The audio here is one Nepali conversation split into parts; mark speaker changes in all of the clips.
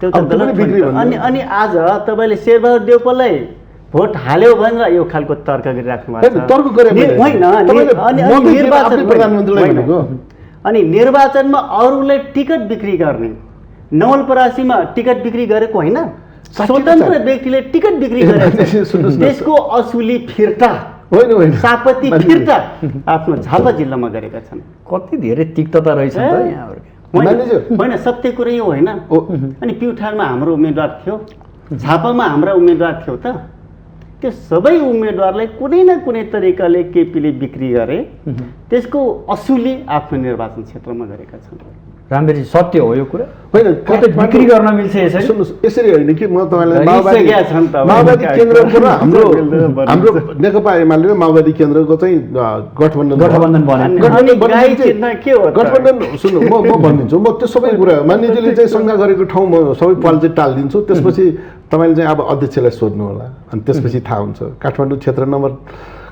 Speaker 1: त्यो त गलत हो। अनि आज तपाईले शेरबहादुर देउपालाई भोट हाल्यो भनेर यो खालको तर्क गरिराख्नु भएको छ। अनि निर्वाचनमा अरूलाई टिकट बिक्री गर्ने, नवलपरासीमा टिकट बिक्री गरेको होइन, स्वतन्त्र व्यक्तिले टिकट बिक्री गरेको छ। त्यसको असुली फिर्ता होइन, सापत्ती फिर्ता आफ्नो झापा जिल्लामा गरेका छन्।
Speaker 2: कति धेरै तिक्तता रहेछ त यहाँहरुको।
Speaker 1: होइन, सत्य कुरा यो होइन। अनि प्युठानमा हाम्रो उम्मेदवार थियो, झापामा हाम्रा उम्मेदवार थियो त, त्यो सबै उम्मेदवारलाई कुनै न कुनै तरिकाले केपीले बिक्री गरे, त्यसको असुली आफ्नो निर्वाचन क्षेत्रमा गरेका छन्।
Speaker 2: रामबेरजी सत्य हो यो कुरा
Speaker 3: होइन,
Speaker 2: कतै बिक्री गर्न मिल्छ यसरी?
Speaker 3: सुन्नुस्, यसरी होइन कि म तपाईलाई माओवादी केन्द्रको र हाम्रो नेकपा एमाले र माओवादी केन्द्रको चाहिँ गठबन्धन सुन्नु, म भनिदिन्छु। म त्यो सबै कुरा मान्यजीले चाहिँ शङ्का गरेको ठाउँ म सबै पल चाहिँ टालिदिन्छु। त्यसपछि तपाईँले चाहिँ अब अध्यक्षलाई सोध्नु होला, अनि त्यसपछि थाहा हुन्छ काठमाडौँ क्षेत्र नम्बर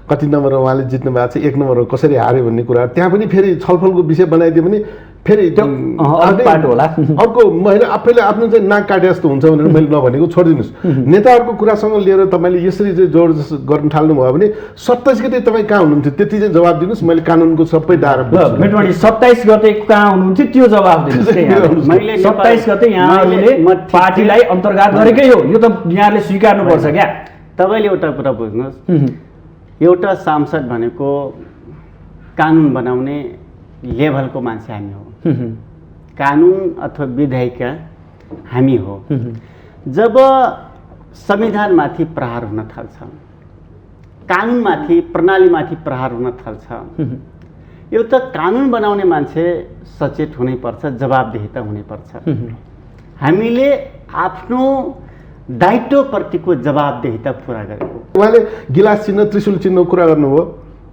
Speaker 3: कति नम्बर उहाँले जित्नु भएको छ, 1 नम्बर कसरी हार्यो भन्ने कुरा। त्यहाँ पनि फेरि छलफलको विषय बनाइदियो भने फेरि अर्को मैले आफैले आफ्नो चाहिँ नाक काटे जस्तो हुन्छ भनेर मैले नभनेको छोडिदिनुहोस्। नेताहरूको कुरासँग लिएर तपाईँले यसरी चाहिँ जोड गर्न थाल्नुभयो भने 27 गते तपाईँ कहाँ हुनुहुन्थ्यो त्यति चाहिँ जवाब दिनुहोस्। मैले कानुनको सबै डारा
Speaker 2: 27 गते कहाँ हुनुहुन्थ्यो त्यो जवाब दिनुहोस्। मैले 27 गते यहाँहरूले पार्टीलाई अन्तर्गत गरेकै हो, यो त यहाँले स्वीकार्नुपर्छ क्या।
Speaker 1: तपाईँले एउटा कुरा बुझ्नुहोस्, एउटा सांसद भनेको कानुन बनाउने लेभलको मान्छे हामी हो, कानुन अथवा विधायिका हामी हो। जब संविधानमाथि प्रहार हुन थाल्छ, कानुनमाथि प्रणालीमाथि प्रहार हुन थाल्छ, एउटा कानुन बनाउने मान्छे सचेत हुनैपर्छ, जवाबदेहिता हुनैपर्छ। हामीले आफ्नो दायित्वप्रतिको जवाबदेहिता पुरा गरेको।
Speaker 3: उहाँले गिलास चिन्ह त्रिशूल चिन्ह कुरा गर्नुभयो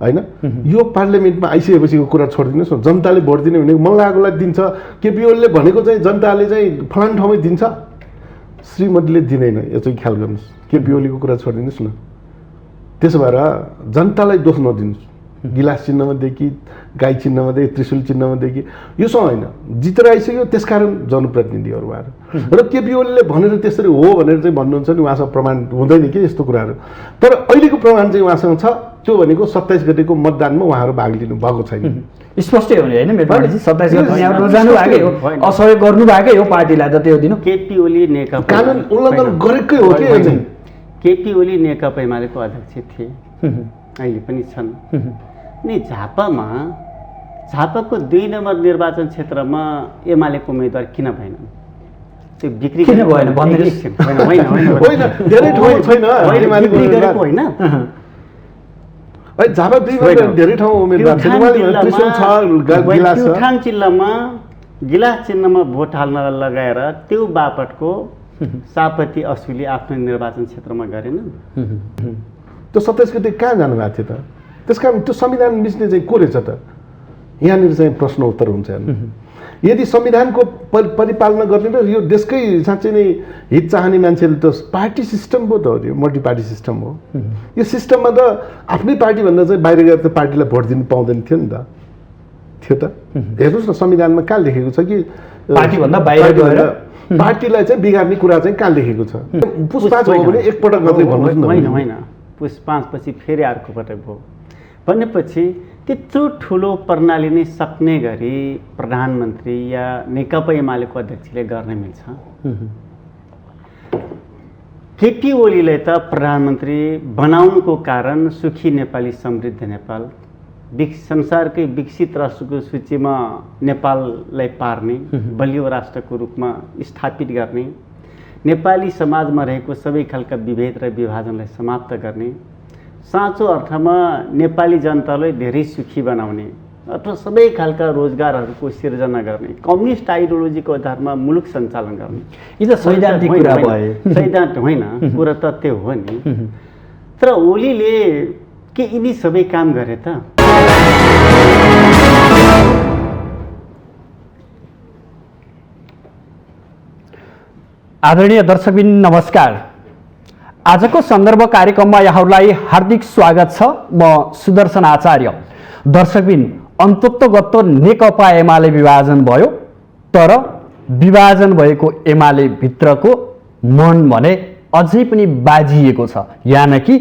Speaker 3: होइन, यो पार्लियामेन्टमा आइसकेपछिको कुरा छोडिदिनुहोस् न। जनताले भोट दिने भनेको मल्लाकोलाई दिन्छ, केपी ओलीले भनेको चाहिँ जनताले चाहिँ फलान ठाउँमै दिन्छ, श्रीमतीले दिँदैन। यो चाहिँ ख्याल गर्नुहोस्, केपी ओलीको कुरा छोडिदिनुहोस् न। त्यसो भएर जनतालाई दोष नदिनुहोस्। गिलास चिन्हमा देखि, गाई चिन्हमा देखि, त्रिशूल चिन्हमा देखि, यो सँग होइन, जितेर आइसक्यो त्यसकारण जनप्रतिनिधिहरू भएर। र केपी ओलीले भनेर त्यसरी हो भनेर चाहिँ भन्नुहुन्छ नि, उहाँसँग प्रमाण हुँदैन कि यस्तो कुराहरू। तर अहिलेको प्रमाण चाहिँ उहाँसँग छ, त्यो भनेको 27 गतेको मतदानमा उहाँहरू भाग लिनु भएको छैन।
Speaker 2: स्पष्टै हो नि होइन मेटवाडीजी, 27 गते यहाँ रोजानु भएकै हो, असहयोग गर्नु भएकै हो पार्टीलाई त त्यो दिन।
Speaker 1: केपी ओली नेकपा
Speaker 3: कानुन उल्लङ्घन गरेकै हो कि चाहिँ।
Speaker 1: केपी ओली नेकपा एमालेको अध्यक्ष थिए, अहिले पनि छन्। अनि झापाको 2 नम्बर निर्वाचन क्षेत्रमा एमालेको उम्मेदवार किन भएन? त्यो बिक्री
Speaker 2: किन भएन भन्दिनुहोस्।
Speaker 3: होइन, धेरै ठाउँ छैन एमालेको उम्मेदवार
Speaker 1: होइन।
Speaker 3: झापा 2 मा धेरै ठाउँ उम्मेदवार छ, त्रिशूल छ, गिलास छ।
Speaker 1: प्युठान जिल्लामा गिलास चिन्हमा भोट हाल्न लगाएर त्यो बापटको सापत्ती असुली आफ्नो निर्वाचन क्षेत्रमा गरेन।
Speaker 3: त्यो 27 गते कहाँ जानुभएको थियो त? त्यसकारण त्यो संविधान मिच्ने चाहिँ को रहेछ त? यहाँनिर चाहिँ प्रश्न उत्तर हुन्छ। यदि संविधानको परिपालना गर्ने र यो देशकै साँच्चै नै हित चाहने मान्छेले त पार्टी सिस्टम पो त हो, त्यो मल्टी पार्टी सिस्टम हो। यो सिस्टममा त आफ्नै पार्टीभन्दा चाहिँ बाहिर गएर त पार्टीलाई भोट दिनु पाउँदैन थियो नि त, थियो त? हेर्नुहोस् न संविधानमा कहाँ लेखेको छ कि
Speaker 2: पार्टीभन्दा बाहिर गएर
Speaker 3: पार्टीलाई चाहिँ बिगार्ने कुरा चाहिँ कहाँ लेखेको छ? पुस 5 हो भने एकपटक मात्रै भन्नुहोस् न।
Speaker 1: होइन, पुस 5 पछि फेरि अर्को पटक भयो भनेपछि त्यत्रो ठुलो प्रणाली नै सक्ने गरी प्रधानमन्त्री या नेकपा एमालेको अध्यक्षले गर्न मिल्छ? केपी ओलीलाई त प्रधानमन्त्री बनाउनुको कारण सुखी नेपाली, समृद्ध नेपाल, संसारकै विकसित राष्ट्रको सूचीमा नेपाललाई पार्ने, बलियो राष्ट्रको रूपमा स्थापित गर्ने, नेपाली समाजमा रहेको सबै खालका विभेद र विभाजनलाई समाप्त गर्ने, साँचो अर्थमा नेपाली जनतालाई धेरै सुखी बनाउने अथवा सबै खालका रोजगारहरूको सिर्जना गर्ने, कम्युनिस्ट आइडियोलोजीको आधारमा मुलुक सञ्चालन गर्ने।
Speaker 2: यी त सैद्धान्तिक कुरा भए।
Speaker 1: सैद्धान्त होइन, कुरा तथ्य हो नि। तर ओलीले के यिनी सबै काम गरे त?
Speaker 2: आदरणीय दर्शकबिन नमस्कार। आजको सन्दर्भ कार्यक्रममा यहाँहरूलाई हार्दिक स्वागत छ। म सुदर्शन आचार्य। दर्शकबिन, अन्ततोगत्तो नेकपा एमाले विभाजन भयो, तर विभाजन भएको एमाले भित्रको मन भने अझै पनि बाजिएको छ। यानि कि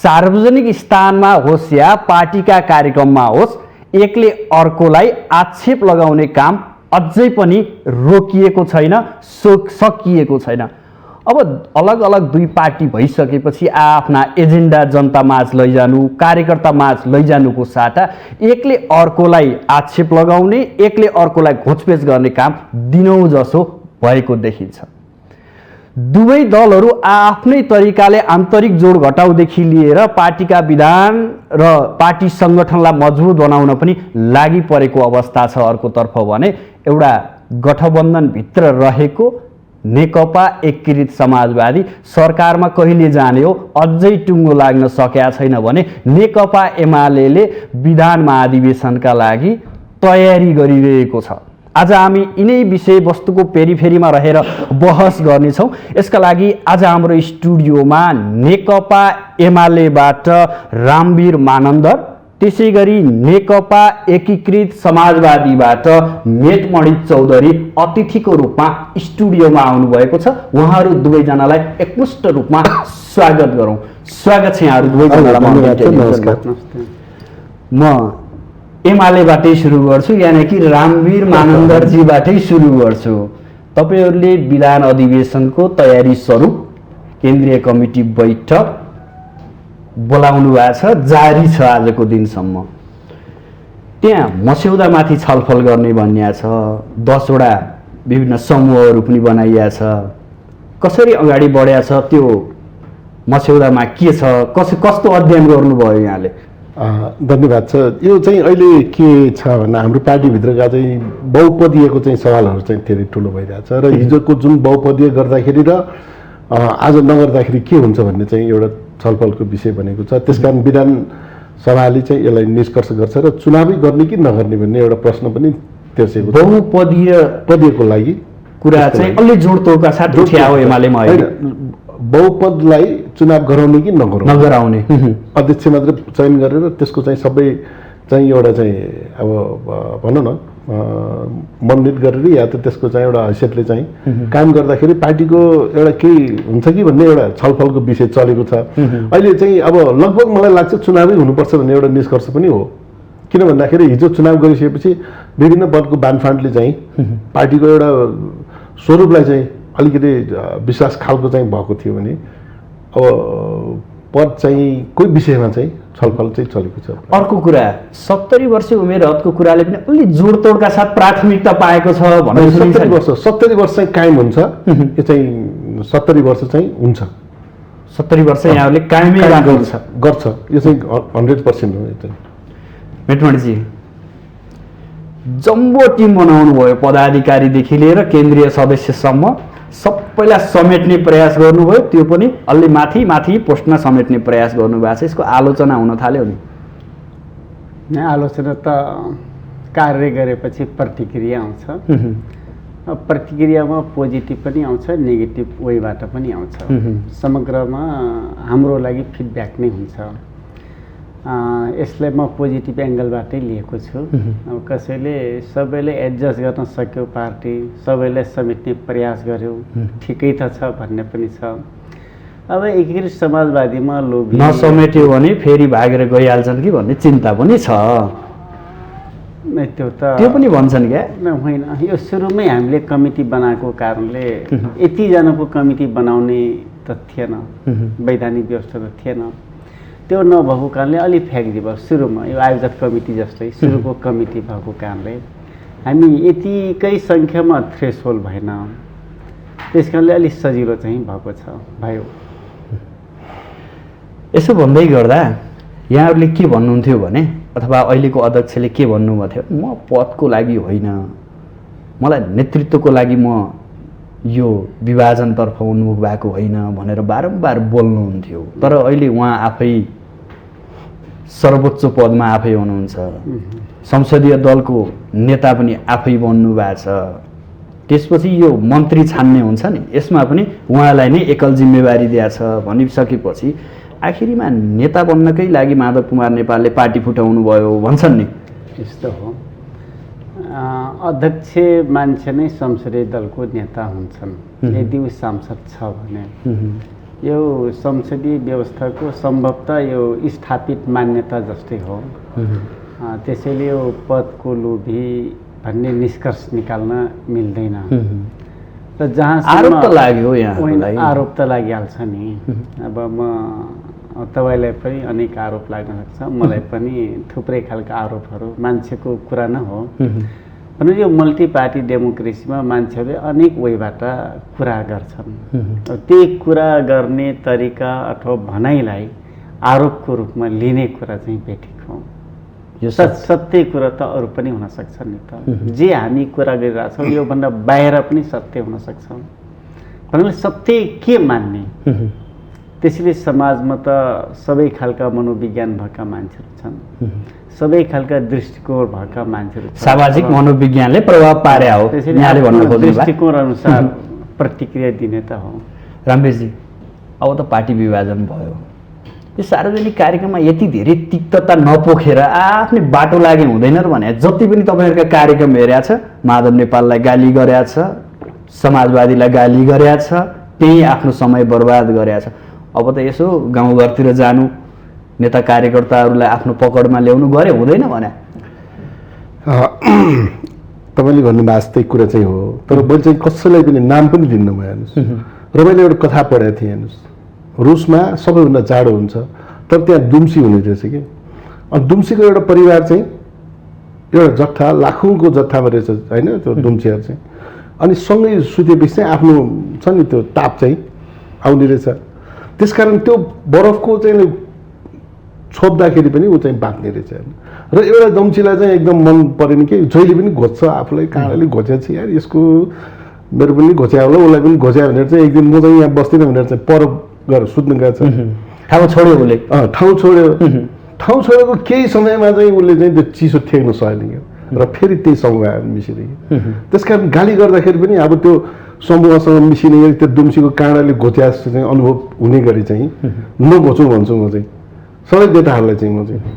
Speaker 2: सार्वजनिक स्थानमा होस् या पार्टीका कार्यक्रममा होस्, एकले अर्कोलाई आक्षेप लगाउने काम अझै पनि रोकिएको छैन, सकिएको छैन। अब अलग अलग दुई पार्टी भइसकेपछि आफ्ना एजेन्डा जनता माझ लैजानु, कार्यकर्ता माझ लैजानुको साटा एकले अर्कोलाई आक्षेप लगाउने, एकले अर्कोलाई घोचपेच गर्ने काम दिनौँ जसो भएको देखिन्छ। दुवै दलहरू आफ्नै तरिकाले आन्तरिक जोड घटाउदेखि लिएर पार्टीका विधान र पार्टी सङ्गठनलाई मजबुत बनाउन पनि लागि परेको अवस्था छ। अर्कोतर्फ भने एउटा गठबन्धनभित्र रहेको नेकपा एकीकृत समाजवादी सरकारमा कहिले जाने हो अझै टुङ्गो लाग्न सकेका छैन भने नेकपा एमाले विधान महाधिवेशनका लागि तयारी गरिरहेको छ। आज हामी यिनै विषयवस्तुको पेरिफेरीमा रहेर बहस गर्नेछौँ। यसका लागि आज हाम्रो स्टुडियोमा नेकपा एमालेबाट रामवीर मानन्दर, त्यसै गरी नेकपा एकीकृत समाजवादीबाट मेटमणि चौधरी अतिथिको रूपमा स्टुडियोमा आउनुभएको छ। उहाँहरू दुवैजनालाई एकमुष्ट रूपमा स्वागत गरौँ। स्वागत छ यहाँहरू दुवैजनालाई। म एमालेबाटै सुरु गर्छु, यानि कि रामवीर मानन्दरजीबाटै सुरु गर्छु। तपाईँहरूले विधान अधिवेशनको तयारी स्वरूप केन्द्रीय कमिटी बैठक बोलाउनु भएको छ, जारी छ आजको दिनसम्म। त्यहाँ मस्यौदामाथि छलफल गर्ने भनिएको छ, 10 वटा विभिन्न समूहहरू पनि बनाइएको छ। कसरी अगाडि बढेको छ त्यो मस्यौदामा के छ, कस्तो अध्ययन गर्नुभयो यहाँले?
Speaker 3: धन्यवाद छ। यो चाहिँ अहिले के छ भने हाम्रो पार्टीभित्रका चाहिँ बहुपदीयको चाहिँ सवालहरू चाहिँ धेरै ठुलो भइरहेछ र हिजोको जुन बहुपदीय गर्दाखेरि र आज नगर्दाखेरि के हुन्छ भन्ने चाहिँ एउटा छलफलको विषय बनेको छ। त्यसकारण विधान सभाले चाहिँ यसलाई निष्कर्ष गर्छ र चुनावै गर्ने कि नगर्ने भन्ने एउटा प्रश्न पनि तेर्सेको छ। बहुपदीयको लागि
Speaker 2: कुरा चाहिँ अलि जोडतोडका साथ उठ्यायो एमालेमा।
Speaker 3: बहुपदलाई चुनाव गराउने कि
Speaker 2: नगराउने,
Speaker 3: अध्यक्ष मात्र चयन गरेर त्यसको चाहिँ सबै चाहिँ एउटा चाहिँ अब भनौँ न मनोनित गरेर या त त्यसको चाहिँ एउटा हैसियतले चाहिँ काम गर्दाखेरि पार्टीको एउटा केही हुन्छ कि भन्ने एउटा छलफलको विषय चलेको छ। अहिले चाहिँ अब लगभग मलाई लाग्छ चुनावै हुनुपर्छ भन्ने एउटा निष्कर्ष पनि हो। किन भन्दाखेरि हिजो चुनाव गरिसकेपछि विभिन्न वर्गको बानफान्डले चाहिँ पार्टीको एउटा स्वरूपलाई चाहिँ अलिकति विश्वास खालको चाहिँ भएको थियो भने अब पद चाहिँ कोही विषयमा चाहिँ छलफल चाहिँ चलेको छ।
Speaker 2: अर्को कुरा 70 वर्ष उमेर हदको कुराले पनि अलि जोडतोडका साथ प्राथमिकता पाएको छ भने
Speaker 3: 70 वर्ष चाहिँ कायम हुन्छ। यो चाहिँ 70 वर्ष चाहिँ हुन्छ।
Speaker 2: 70 वर्ष यहाँहरूले कायमै
Speaker 3: गर्छ। यो चाहिँ 100% हो। यो चाहिँ
Speaker 2: मेटमणिजी जम्बो टिम बनाउनु भयो, पदाधिकारीदेखि लिएर केन्द्रीय सदस्यसम्म सबैलाई समेट्ने प्रयास गर्नुभयो, त्यो पनि अलि माथि माथि पोस्टमा समेट्ने प्रयास गर्नुभएको छ। यसको आलोचना हुन थाल्यो नि?
Speaker 1: आलोचना त कार्य गरेपछि प्रतिक्रिया आउँछ। प्रतिक्रियामा पोजिटिभ पनि आउँछ, नेगेटिभ वेबाट पनि आउँछ। समग्रमा हाम्रो लागि फिडब्याक नै हुन्छ। यसलाई म पोजिटिभ एङ्गलबाटै लिएको छु। अब कसैले सबैले एडजस्ट गर्न सक्यो, पार्टी सबैलाई समेट्ने प्रयास गर्यो, ठिकै त छ भन्ने पनि छ। अब एकीकृत समाजवादीमा लोभी
Speaker 2: नसमेट्यो भने फेरि भागेर गइहाल्छन् कि भन्ने चिन्ता पनि छ। त्यो पनि भन्छन् क्या?
Speaker 1: होइन, यो सुरुमै हामीले कमिटी बनाएको कारणले यतिजनाको कमिटी बनाउने त थिएन, वैधानिक व्यवस्था त थिएन। त्यो नभएको कारणले अलि फ्याक्दियो सुरुमा, यो आयोजक कमिटी जस्तै सुरुको कमिटी भएको कारणले हामी यतिकै सङ्ख्यामा थ्रेसहोल्ड भएन। त्यस कारणले अलिक सजिलो चाहिँ भयो।
Speaker 2: यसो भन्दै गर्दा यहाँहरूले के भन्नुहुन्थ्यो भने, अथवा अहिलेको अध्यक्षले के भन्नुभएको थियो, म पदको लागि होइन, मलाई नेतृत्वको लागि म यो विभाजनतर्फ उन्मुख भएको होइन भनेर बारम्बार बोल्नुहुन्थ्यो। तर अहिले उहाँ आफै सर्वोच्च पदमा आफै हुनुहुन्छ, संसदीय दलको नेता पनि आफै बन्नु भएको छ। त्यसपछि यो मन्त्री छान्ने हुन्छ नि, यसमा पनि उहाँलाई नै एकल जिम्मेवारी दिएको छ भनिसकेपछि आखिरीमा नेता बन्नकै लागि माधव कुमार नेपालले पार्टी फुटाउनु भयो भन्छन् नि।
Speaker 1: यस्तो हो। अध्यक्ष मान्छे नै संसदीय दलको नेता हुन्छन् यदि ऊ सांसद छ भने। यो संसदीय व्यवस्थाको सम्भवतः यो स्थापित मान्यता जस्तै हो। त्यसैले यो पदको लोभी भन्ने निष्कर्ष निकाल्न मिल्दैन। र जहाँ
Speaker 2: आरोप त लाग्यो यहाँ,
Speaker 1: आरोप त लागिहाल्छ नि। अब म तपाईँलाई पनि अनेक आरोप लाग्न सक्छ, मलाई पनि थुप्रै खालका आरोपहरू, मान्छेको कुरा न हो भने यो मल्टी पार्टी डेमोक्रेसीमा मान्छेहरूले अनेक वेबाट कुरा गर्छन्। त्यही कुरा गर्ने तरिका अथवा भनाइलाई आरोपको रूपमा लिने कुरा चाहिँ बेठिक हो। यो सत्य कुरा त अरू पनि हुन सक्छ नि त। जे हामी कुरा गरिरहेछौँ योभन्दा बाहिर पनि सत्य हुन सक्छ। भन्नाले सत्य के मान्ने? त्यसैले समाजमा त सबै खालका मनोविज्ञान भएका मान्छेहरू छन्, सबै खालका दृष्टिकोण भएका मान्छेहरू छन्।
Speaker 2: सामाजिक मनोविज्ञानले प्रभाव पारे हो, यहाँले भन्न खोज्नु
Speaker 1: दृष्टिकोण अनुसार प्रतिक्रिया दिने त हो।
Speaker 2: रामवीरजी, अब त पार्टी विभाजन भयो, यो सार्वजनिक कार्यक्रममा यति धेरै तिक्तता नपोखेर आफ्नै बाटो लागे हुँदैन र भने जति पनि तपाईँहरूका कार्यक्रम हेरेको छ, माधव नेपाललाई गाली गरेका छ, समाजवादीलाई गाली गरेका छ, त्यही आफ्नो समय बर्बाद गरेका छ। अब त यसो गाउँघरतिर जानु, नेता कार्यकर्ताहरूलाई आफ्नो पकडमा ल्याउनु गरे हुँदैन भने?
Speaker 3: तपाईँले भन्नु वास्तविक कुरा चाहिँ हो, तर मैले चाहिँ कसैलाई पनि नाम पनि दिन्न म। हेर्नुहोस्, र मैले एउटा कथा पढेको थिएँ। हेर्नुहोस्, रुसमा सबैभन्दा जाडो हुन्छ, तर त्यहाँ दुम्सी हुने रहेछ कि। अनि दुम्सीको एउटा परिवार चाहिँ एउटा जत्था, लाखौँको जत्थामा रहेछ होइन त्यो दुम्सीहरू चाहिँ। अनि सँगै सुतेपछि चाहिँ आफ्नो छ नि त्यो ताप चाहिँ आउने रहेछ। त्यसकारण त्यो बरफको चाहिँ छोप्दाखेरि पनि ऊ चाहिँ बाँच्ने रहेछ। र एउटा दुम्सीलाई चाहिँ एकदम मन परेन कि जहिले पनि घोच्छ आफूलाई, काँडाले घोचेको छ यार, यसको मेरो पनि घोच्यायो होला, उसलाई पनि घोच्यायो भनेर चाहिँ एक दिन म चाहिँ यहाँ बस्दिनँ भनेर चाहिँ पर गएर सुत्नु गएछ।
Speaker 2: ठाउँ छोड्यो उसले,
Speaker 3: ठाउँ छोड्यो। ठाउँ छोडेको केही समयमा चाहिँ उसले चाहिँ त्यो चिसो ठेक्न सकेन र फेरि त्यही समूहमा मिसिने। त्यस कारण गाली गर्दाखेरि पनि अब त्यो समूहसँग मिसिने त्यो दुम्सीको काँडाले घोच्या जस्तो चाहिँ अनुभव हुने गरी चाहिँ नघोचौँ भन्छु म चाहिँ सबै नेताहरूलाई चाहिँ।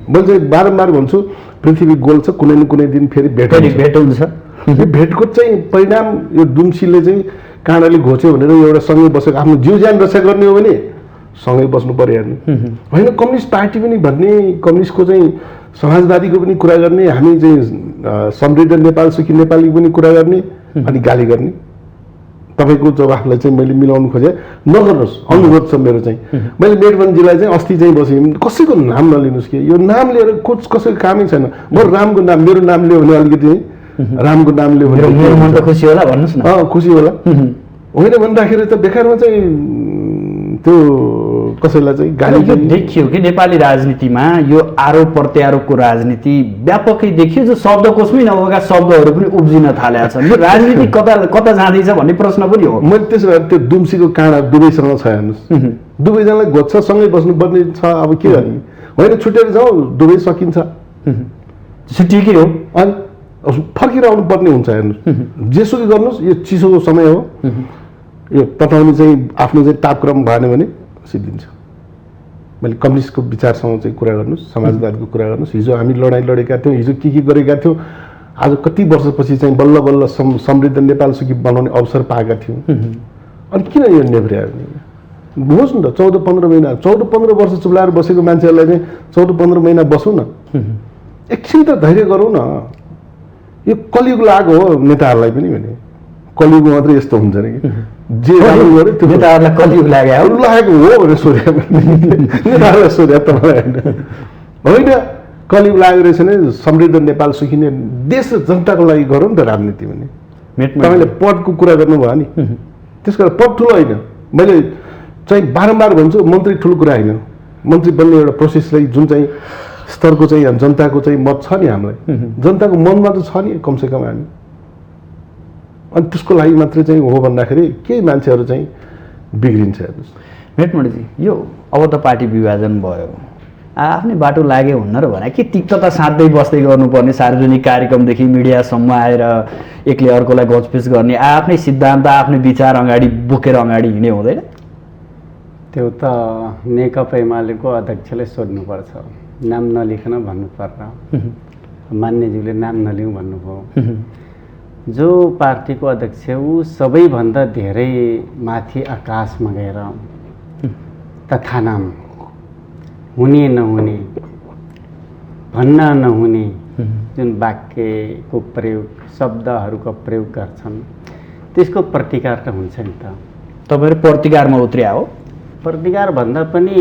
Speaker 3: म चाहिँ बारम्बार भन्छु, पृथ्वी गोल छ, कुनै न कुनै दिन फेरि भेट
Speaker 2: हुन्छ।
Speaker 3: यो भेटको चाहिँ परिणाम यो दुम्सीले चाहिँ काँडाले घोच्यो भनेर एउटा सँगै बसेको आफ्नो जिउ ज्यान रक्षा गर्ने हो भने सँगै बस्नु परिहाल्ने होइन। कम्युनिस्ट पार्टी पनि भन्ने, कम्युनिस्टको चाहिँ समाजवादीको पनि कुरा गर्ने, हामी चाहिँ समृद्ध नेपाल सुखी नेपाली पनि कुरा गर्ने अनि गाली गर्ने। तपाईँको जवाफलाई चाहिँ मैले मिलाउनु खोजेँ, नगर्नुहोस्, अनुरोध छ मेरो चाहिँ। मैले मेडवनजीलाई चाहिँ अस्ति चाहिँ बसेँ, कसैको नाम नलिनुहोस् कि यो नाम लिएर कसैको कामै छैन। म रामको नाम, मेरो नाम लियो भने अलिकति रामको नाम लियो भने
Speaker 2: मेरो मन त खुसी होला भन्नुहोस् न।
Speaker 3: खुसी होला होइन भन्दाखेरि त बेकारमा चाहिँ त्यो कसैलाई चाहिँ गाली
Speaker 2: देखियो कि नेपाली राजनीतिमा यो आरोप प्रत्यारोपको राजनीति व्यापकै देखियो, जो शब्दकोशमै नभएका शब्दहरू पनि उब्जिन थालेका छन्। यो राजनीति कता कता जाँदैछ भन्ने प्रश्न पनि हो।
Speaker 3: मैले त्यसो भए त्यो दुम्सीको काँडा दुवैसँग छ। हेर्नुहोस्, दुवैजनालाई घोच्छ, सँगै बस्नुपर्ने छ। अब के गर्ने, होइन छुटेर जाउँ, दुवै सकिन्छ,
Speaker 2: ठिकै हो।
Speaker 3: अनि फर्केर आउनु पर्ने हुन्छ। हेर्नुहोस्, जेसुकै गर्नुहोस्, यो चिसोको समय हो, यो तताउने चाहिँ आफ्नो चाहिँ तापक्रम भएन भने सिद्धिन्छ। मैले कम्युनिस्टको विचारसँग चाहिँ कुरा गर्नुहोस्, समाजवादको कुरा गर्नुहोस्। हिजो हामी लडाइँ लडेका थियौँ, हिजो के गरेका थियौँ, आज कति वर्षपछि चाहिँ बल्ल बल्ल समृद्ध नेपाल सुखी बनाउने अवसर पाएका थियौँ। अनि किन यो नेभ्र्यायो होस् न त। 14-15 महिना, 14-15 वर्ष चुलाएर बसेको मान्छेहरूलाई चाहिँ 14-15 महिना बसौँ न, एकछिन त धैर्य गरौँ न। यो कलियुग लागो हो नेताहरूलाई पनि भने, कलियुग मात्रै यस्तो हुन्छ नि कि जे राम्रो गऱ्यो त्यो
Speaker 2: नेताहरूलाई कलियुग लागेको
Speaker 3: हो भनेर सोध्या नेताहरूलाई सोध्या तपाईँलाई होइन। कलियुग लागेको रहेछ भने समृद्ध नेपाल सुखिने देश र जनताको लागि गरौँ नि त राजनीति भने। तपाईँले पदको कुरा गर्नुभयो नि, त्यसको पद ठुलो होइन। मैले चाहिँ बारम्बार भन्छु, मन्त्री ठुलो कुरा होइन। मन्त्री बन्ने एउटा प्रोसेसलाई जुन चाहिँ स्तरको चाहिँ जनताको चाहिँ मत छ नि, हामीलाई जनताको मनमा त छ नि कमसेकम हामी। अनि त्यसको लागि मात्रै चाहिँ हो भन्दाखेरि केही मान्छेहरू चाहिँ बिग्रिन्छ। हेर्नुहोस्
Speaker 2: मेटमणिजी, यो अब त पार्टी विभाजन भयो, आफ्नै बाटो लाग्यो हुन्न र भने के तिक्तता साध्दै बस्दै गर्नुपर्ने, सार्वजनिक कार्यक्रमदेखि मिडियासम्म आएर एकले अर्कोलाई घोचपिच गर्ने, आफ्नै सिद्धान्त आफ्नै विचार अगाडि बोकेर अगाडि हिँड्ने हुँदैन?
Speaker 1: त्यो त नेकपा एमालेको अध्यक्षले सोध्नुपर्छ, नाम नलिकन भन्नु पर्छ। मान्यज्यूले नाम नलिउँ भन्नुभयो। जो पार्टीको अध्यक्ष ऊ सबैभन्दा धेरै माथि आकाशमा गएर तथानाम हुने नहुने भन्न नहुने जुन वाक्यको प्रयोग शब्दहरूको प्रयोग गर्छन् त्यसको प्रतिकार त हुन्छ नि त।
Speaker 2: तपाईँहरू प्रतिकारमा उत्रिया हो?
Speaker 1: प्रतिकार भन्दा पनि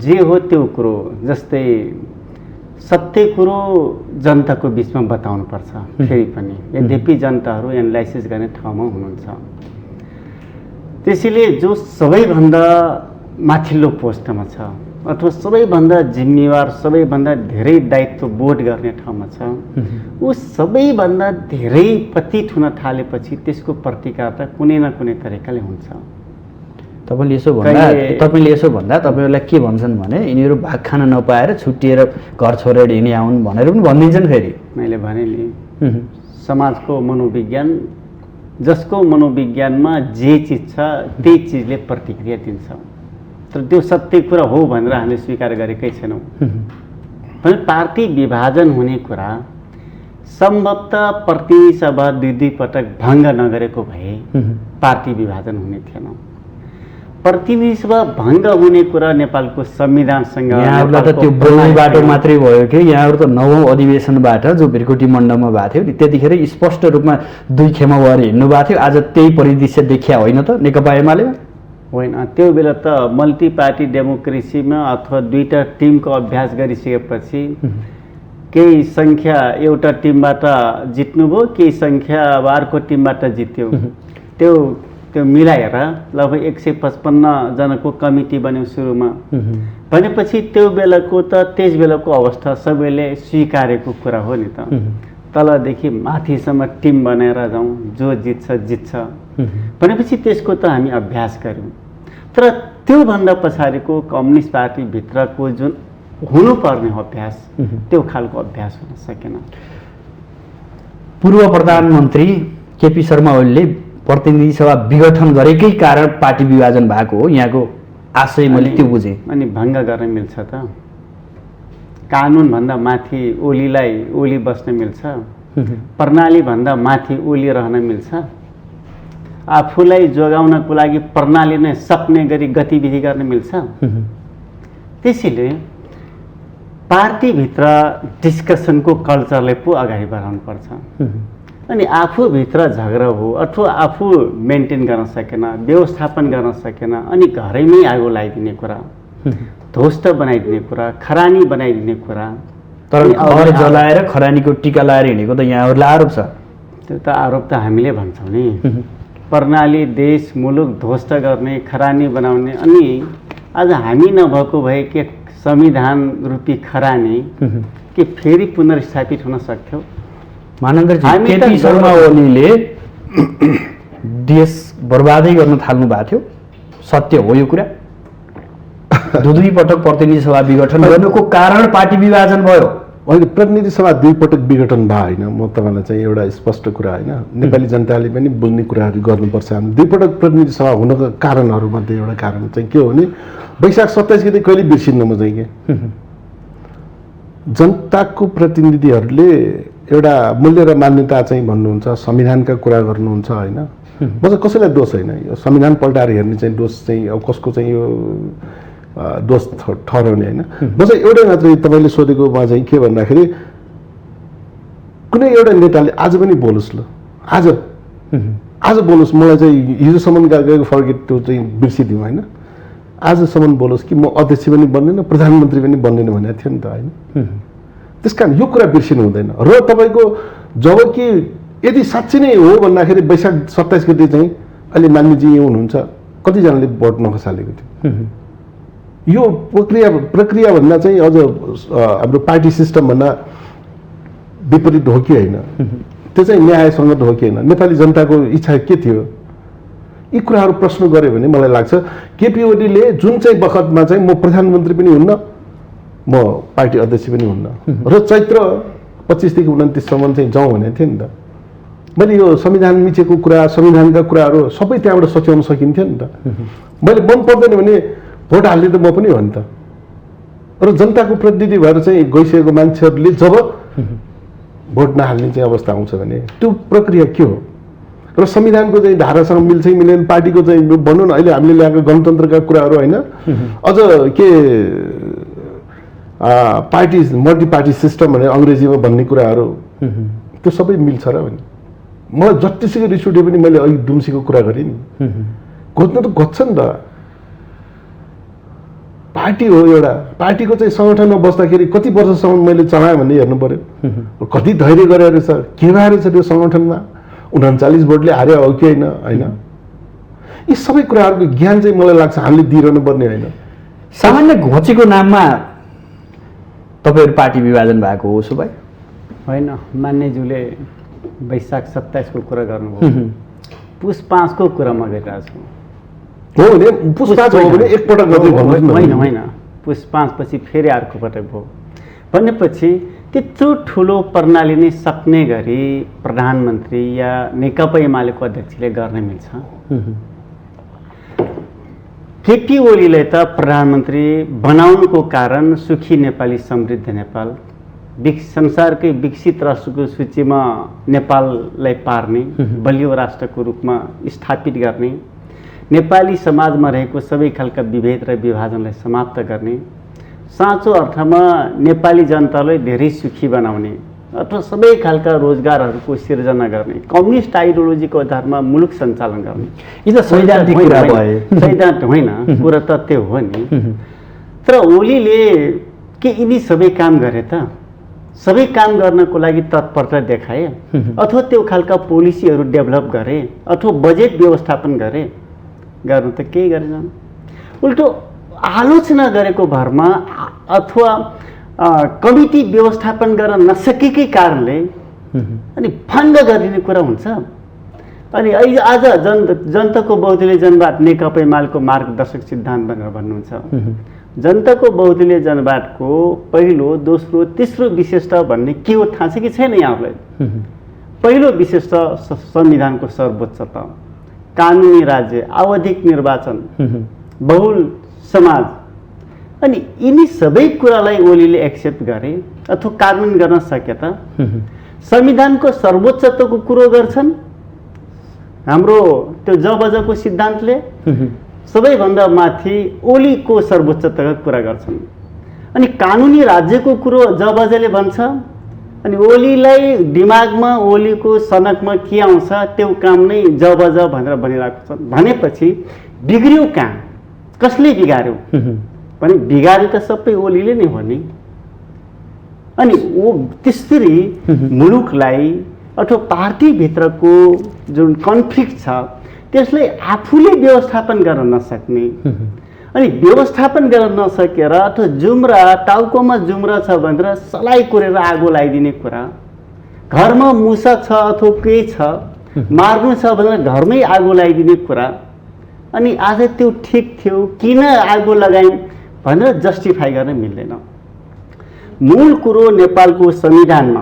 Speaker 1: जे हो त्यो कुरो, जस्तै सत्य कुरो जनताको बिचमा बताउनुपर्छ फेरि पनि, यद्यपि जनताहरू एनालाइसिस गर्ने ठाउँमा हुनुहुन्छ। त्यसैले जो सबैभन्दा माथिल्लो पोस्टमा छ अथवा सबैभन्दा जिम्मेवार सबैभन्दा धेरै दायित्व बोध गर्ने ठाउँमा छ, ऊ सबैभन्दा धेरै पतित हुन थालेपछि त्यसको प्रतिकार त कुनै न कुनै तरिकाले हुन्छ।
Speaker 2: तपाईँले यसो भन्दा तपाईँहरूलाई के भन्छन् भने यिनीहरू भाग खान नपाएर छुट्टिएर घर छोडेर हिँडे आउन् भनेर पनि भनिदिन्छन्। फेरि
Speaker 1: मैले भने नि समाजको मनोविज्ञान, जसको मनोविज्ञानमा जे चिज छ त्यही चिजले प्रतिक्रिया दिन्छ। तर त्यो सत्य कुरा हो भनेर हामीले स्वीकार गरेकै छैनौँ। भने पार्टी विभाजन हुने कुरा सम्भवतः प्रतिनिधि सभा दुई पटक भङ्ग नगरेको भए पार्टी विभाजन हुने थिएन। प्रतिनिधि सभा भङ्ग हुने कुरा नेपालको संविधानसँग,
Speaker 2: यहाँहरूलाई त त्यो बोल्ने बाटो मात्रै भयो कि यहाँहरू त 9औं अधिवेशनबाट जो भिरकुटी मण्डपमा भएको थियो त्यतिखेर स्पष्ट रूपमा दुई खेमा भएर हिँड्नु भएको थियो। आज त्यही परिदृश्य देखिया होइन त नेकपा एमालेमा?
Speaker 1: होइन, त्यो बेला त मल्टी पार्टी डेमोक्रेसीमा अथवा दुईटा टिमको अभ्यास गरिसकेपछि केही सङ्ख्या एउटा टिमबाट जित्नुभयो, केही सङ्ख्या अब अर्को टिमबाट जित्यो। त्यो मिलाएर लगभग 155 जनाको कमिटी बन्यो सुरुमा। भनेपछि त्यो बेलाको त त्यस बेलाको अवस्था सबैले स्वीकारेको कुरा हो नि त। तलदेखि माथिसम्म टिम बनाएर जाउँ, जो जित्छ जित्छ भनेपछि त्यसको त हामी अभ्यास गऱ्यौँ। तर त्योभन्दा पछाडिको कम्युनिस्ट पार्टीभित्रको जुन हुनुपर्ने अभ्यास त्यो खालको अभ्यास हुन सकेन।
Speaker 2: पूर्व प्रधानमन्त्री केपी शर्मा ओलीले प्रतिनिधि सभा विघटन गरेकै कारण पार्टी विभाजन भएको हो, यहाँको आशय मैले त्यो बुझेँ।
Speaker 1: अनि भङ्ग गर्न मिल्छ त? कानुनभन्दा माथि ओलीलाई ओली बस्न मिल्छ? प्रणालीभन्दा माथि ओली रहन मिल्छ? आफूलाई जोगाउनको लागि प्रणाली नै सक्ने गरी गतिविधि गर्न मिल्छ? त्यसैले पार्टीभित्र डिस्कसनको कल्चरलाई पो अगाडि बढाउनुपर्छ। अनि आफूभित्र झगडा हो अथवा आफू मेन्टेन गर्न सकेन, व्यवस्थापन गर्न सकेन, अनि घरैमै आगो लगाइदिने कुरा, ध्वस्त बनाइदिने कुरा, खरानी बनाइदिने कुरा।
Speaker 2: तर घर जलाएर खरानीको टिका लाएर हिँडेको त यहाँहरूलाई आरोप छ।
Speaker 1: त्यो त आरोप त हामीले भन्छौँ नि। प्रणाली, देश, मुलुक ध्वस्त गर्ने, खरानी बनाउने, अनि आज हामी नभएको भए के संविधान रूपी खरानी के फेरि पुनर्स्थापित हुन सक्थ्यो?
Speaker 2: मानन्दरजी, केपी शर्मा ओलीले देश बर्बादै गर्न थाल्नु भएको थियो, सत्य हो यो कुरा? दुई पटक प्रतिनिधि सभा विघटन गर्नुको कारण पार्टी विभाजन भयो?
Speaker 3: होइन, प्रतिनिधि सभा 2 पटक विघटन भयो होइन। म तपाईँलाई चाहिँ एउटा स्पष्ट कुरा होइन, नेपाली जनताले पनि बुझ्ने कुराहरू गर्नुपर्छ। हामी 2 पटक प्रतिनिधि सभा हुनुको कारणहरूमध्ये एउटा कारण चाहिँ के हो भने वैशाख 27 गते कहिले बिर्सिन्न म चाहिँ के जनताको प्रतिनिधिहरूले एउटा मूल्य र मान्यता चाहिँ भन्नुहुन्छ, संविधानका कुरा गर्नुहुन्छ होइन। म चाहिँ कसैलाई दोष होइन, यो संविधान पल्टाएर हेर्ने चाहिँ दोष चाहिँ अब कसको चाहिँ यो दोष ठहराउने होइन। म चाहिँ एउटै मात्रै तपाईँले सोधेकोमा चाहिँ के भन्दाखेरि कुनै एउटा नेताले आज पनि बोलोस्, ल आज बोलोस्, मलाई चाहिँ हिजोसम्म गएको फर्केट त्यो चाहिँ बिर्सिदिउँ होइन। आजसम्म बोलोस् कि म अध्यक्ष पनि बन्दैन, प्रधानमन्त्री पनि बन्दैन भनेको थियो नि त होइन। त्यस कारण यो कुरा बिर्सिनु हुँदैन। र तपाईँको जब कि यदि साँच्चै नै हो भन्दाखेरि वैशाख 27 गते चाहिँ अहिले मान्यजी हुनुहुन्छ, कतिजनाले भोट नखसालेको थियो। यो प्रक्रियाभन्दा चाहिँ अझ हाम्रो पार्टी सिस्टमभन्दा विपरीत हो कि होइन, त्यो चाहिँ न्यायसँग हो कि होइन, नेपाली जनताको इच्छा के थियो, यी कुराहरू प्रश्न गऱ्यो भने मलाई लाग्छ केपी ओलीले जुन चाहिँ बखतमा चाहिँ म प्रधानमन्त्री पनि हुन्न, म पार्टी अध्यक्ष पनि हुन्न र चैत्र 25 देखि 29सम्म चाहिँ जाउँ भनेको थिएँ नि त। मैले यो संविधान मिचेको कुरा, संविधानका कुराहरू सबै त्यहाँबाट सच्याउन सकिन्थ्यो नि त। मैले मन पर्दैन भने भोट हाल्ने त म पनि हो नि त। र जनताको प्रतिनिधि भएर चाहिँ गइसकेको मान्छेहरूले जब भोट नहाल्ने चाहिँ अवस्था आउँछ भने त्यो प्रक्रिया के हो र संविधानको चाहिँ धारासँग मिल्छ कि मिल्दैन पार्टीको चाहिँ भनौँ न अहिले हामीले ल्याएको गणतन्त्रका कुराहरू होइन अझ के पार्टी मल्टी पार्टी सिस्टम भने अङ्ग्रेजीमा भन्ने कुराहरू त्यो सबै मिल्छ र भने म जतिसुकै रिस उठे पनि मैले अघि दुम्सीको कुरा गरेँ नि खोज्न त खोज्छ नि त पार्टी हो एउटा पार्टीको चाहिँ सङ्गठनमा बस्दाखेरि कति वर्षसम्म मैले चलाएँ भन्ने हेर्नु पर्यो कति धैर्य गरेर रहेछ के भएर छ त्यो सङ्गठनमा 39 भोटले हार्यो हो कि होइन यी सबै कुराहरूको ज्ञान चाहिँ मलाई लाग्छ हामीले दिइरहनु पर्ने होइन
Speaker 2: सामान्य घोचीको नाममा तपाईँहरू पार्टी विभाजन भएको हो उसो भए
Speaker 1: होइन मान्यज्यूले वैशाख 27 को कुरा गर्नुभयो पुस 5 को कुरा म गरिरहेको छु
Speaker 3: हो भने पुस 5 हो भने एकपटक गर्दै भन्नु
Speaker 1: होइन होइन पुस 5 पछि फेरि अर्को पटक भयो भनेपछि त्यत्रो ठुलो प्रणाली नै सक्ने गरी प्रधानमन्त्री या नेकपा एमालेको अध्यक्षले गर्न मिल्छ केपी ओलीलाई त प्रधानमन्त्री बनाउनुको कारण सुखी नेपाली समृद्ध नेपाल संसारकै विकसित राष्ट्रको सूचीमा नेपाललाई पार्ने बलियो राष्ट्रको रूपमा स्थापित गर्ने नेपाली समाजमा रहेको सबै खालका विभेद र विभाजनलाई समाप्त गर्ने साँचो अर्थमा नेपाली जनतालाई धेरै सुखी बनाउने अथवा सबै खालका रोजगारहरूको सिर्जना गर्ने कम्युनिस्ट आइडियोलोजीको आधारमा मुलुक सञ्चालन गर्ने
Speaker 2: यी त सैद्धान्तिक कुरा भए
Speaker 1: सैद्धान्त होइन कुरा तथ्य हो नि तर ओलीले के यिनी सबै काम गरे त सबै काम गर्नको लागि तत्परता देखाए अथवा त्यो खालका पोलिसीहरू डेभलप गरे अथवा बजेट व्यवस्थापन गरे गर्नु त केही गरेनन् उल्टो आलोचना गरेको भरमा अथवा कमिटी व्यवस्थापन गर्न नसकेकै कारणले अनि भङ्ग गरिने कुरा हुन्छ अनि अहिले आज जनताको बहुदलीय जनवाद नेकपा एमालेको मार्गदर्शक सिद्धान्त भनेर भन्नुहुन्छ जनताको बहुदलीय जनवादको पहिलो दोस्रो तेस्रो विशेषता भन्ने के हो थाहा छ कि छैन यहाँलाई पहिलो विशेषता संविधानको सर्वोच्चता कानुनी राज्य आवधिक निर्वाचन बहुल समाज अनि यिनी सबै कुरालाई ओलीले एक्सेप्ट गरे अथवा कार्यान्वयन गर्न सके त संविधानको सर्वोच्चताको कुरो गर्छन् हाम्रो त्यो जबजको सिद्धान्तले सबैभन्दा माथि ओलीको सर्वोच्चताको कुरा गर्छन् अनि कानुनी राज्यको कुरो जबजले भन्छ अनि ओलीलाई दिमागमा ओलीको सनकमा के आउँछ त्यो काम नै जबज भनेर भनिरहेको छ भनेपछि बिग्रियो काम कसले बिगार्यो भने बिगारे त सबै ओलीले नै हो नि अनि ओ त्यसरी मुलुकलाई अथवा पार्टीभित्रको जुन कन्फ्लिक्ट छ त्यसलाई आफूले व्यवस्थापन गर्न नसक्ने अनि व्यवस्थापन गर्न नसकेर अथवा जुम्रा टाउकोमा जुम्रा छ भनेर सलाई कोरेर आगो लगाइदिने कुरा घरमा मुसा छ अथवा केही छ मार्नु छ भनेर घरमै आगो लगाइदिने कुरा अनि आज त्यो ठिक थियो किन आगो लगायौँ भनेर जस्टिफाई गर्न मिल्दैन मूल कुरो नेपालको संविधानमा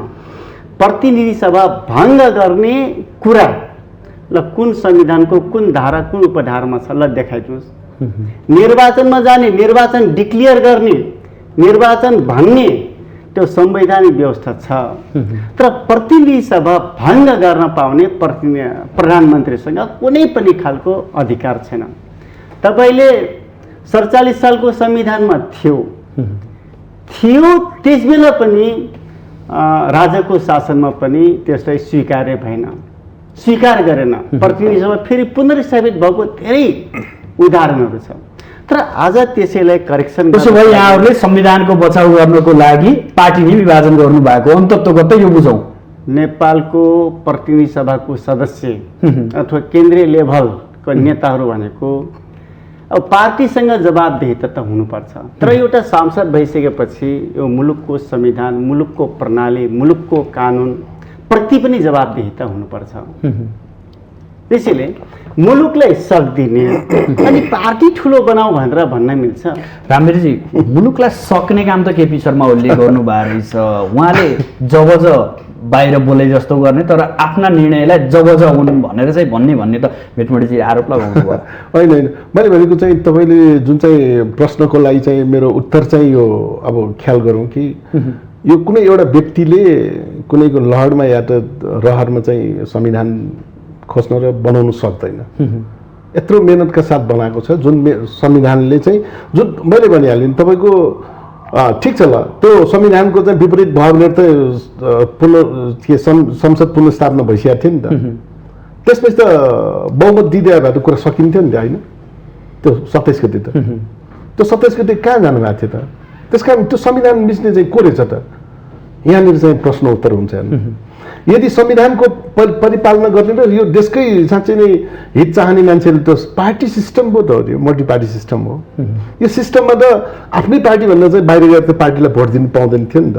Speaker 1: प्रतिनिधि सभा भङ्ग गर्ने कुरा ल कुन संविधानको कुन धारा कुन उपधारामा छ ल देखाइदिनुहोस् निर्वाचनमा जाने निर्वाचन डिक्लेयर गर्ने निर्वाचन भन्ने त्यो संवैधानिक व्यवस्था छ तर प्रतिनिधि सभा भङ्ग गर्न पाउने प्रधानमन्त्रीसँग कुनै पनि खालको अधिकार छैन तपाईले 47 सालको संविधानमा थियो त्यसबेला पनि राजाको शासनमा पनि त्यसलाई स्वीकार्य भएन स्वीकार गरेन प्रतिनिधि सभा फेरि पुनर्स्थापित भएको धेरै उदाहरणहरू छ तर आज त्यसैलाई करेक्सन
Speaker 2: त्यसो भए यहाँहरूले संविधानको बचाउ गर्नको लागि पार्टी नै विभाजन गर्नु भएको अन्तत्वगत यो बुझौँ
Speaker 1: नेपालको प्रतिनिधि सभाको सदस्य अथवा केन्द्रीय लेभलको नेताहरू भनेको अब पार्टीसँग जवाबदेहिता त हुनुपर्छ तर एउटा सांसद भइसकेपछि यो मुलुकको संविधान मुलुकको प्रणाली मुलुकको कानुन प्रति पनि जवाबदेहिता हुनुपर्छ त्यसैले मुलुकलाई सक दिने अनि पार्टी ठुलो बनाऊ भनेर भन्न मिल्छ
Speaker 2: रामवीरजी मुलुकलाई सक्ने काम त केपी शर्मा ओलीले गर्नुभएको रहेछ उहाँले जबज बाहिर बोले जस्तो गर्ने तर आफ्ना निर्णयलाई जबज हुन् भनेर चाहिँ भन्ने त भेटमडीजी आरोप लगाउनु भयो
Speaker 3: होइन होइन मैले भनेको चाहिँ तपाईँले जुन चाहिँ प्रश्नको लागि चाहिँ मेरो उत्तर चाहिँ यो अब ख्याल गरौँ कि यो कुनै एउटा व्यक्तिले कुनैको लहरमा या त रहरमा चाहिँ संविधान खोज्न र बनाउन सक्दैन। यत्रो मेहनतका साथ बनाएको छ जुन संविधानले चाहिँ जुन मैले भनिहालेँ नि तपाईँको ठिक छ ल त्यो संविधानको चाहिँ विपरीत भयो भने त संसद पुनर्स्थापना भइसकेको थियो नि त। त्यसपछि त बहुमत दिँदै भए त कुरा सकिन्थ्यो नि त होइन। त्यो 27 गते त त्यो 27 गते कहाँ जानुभएको थियो त? त्यस कारण त्यो संविधान मिच्ने चाहिँ को रहेछ त? यहाँनिर चाहिँ प्रश्न उत्तर हुन्छ। यदि संविधानको परिपालना गर्ने र यो देशकै साँच्चै नै हित चाहने मान्छेले त पार्टी सिस्टम पो त हो, त्यो मल्टी पार्टी सिस्टम हो। यो सिस्टममा त आफ्नै पार्टीभन्दा चाहिँ बाहिर गएर त पार्टीलाई भोट दिनु पाउँदैन थियो नि त।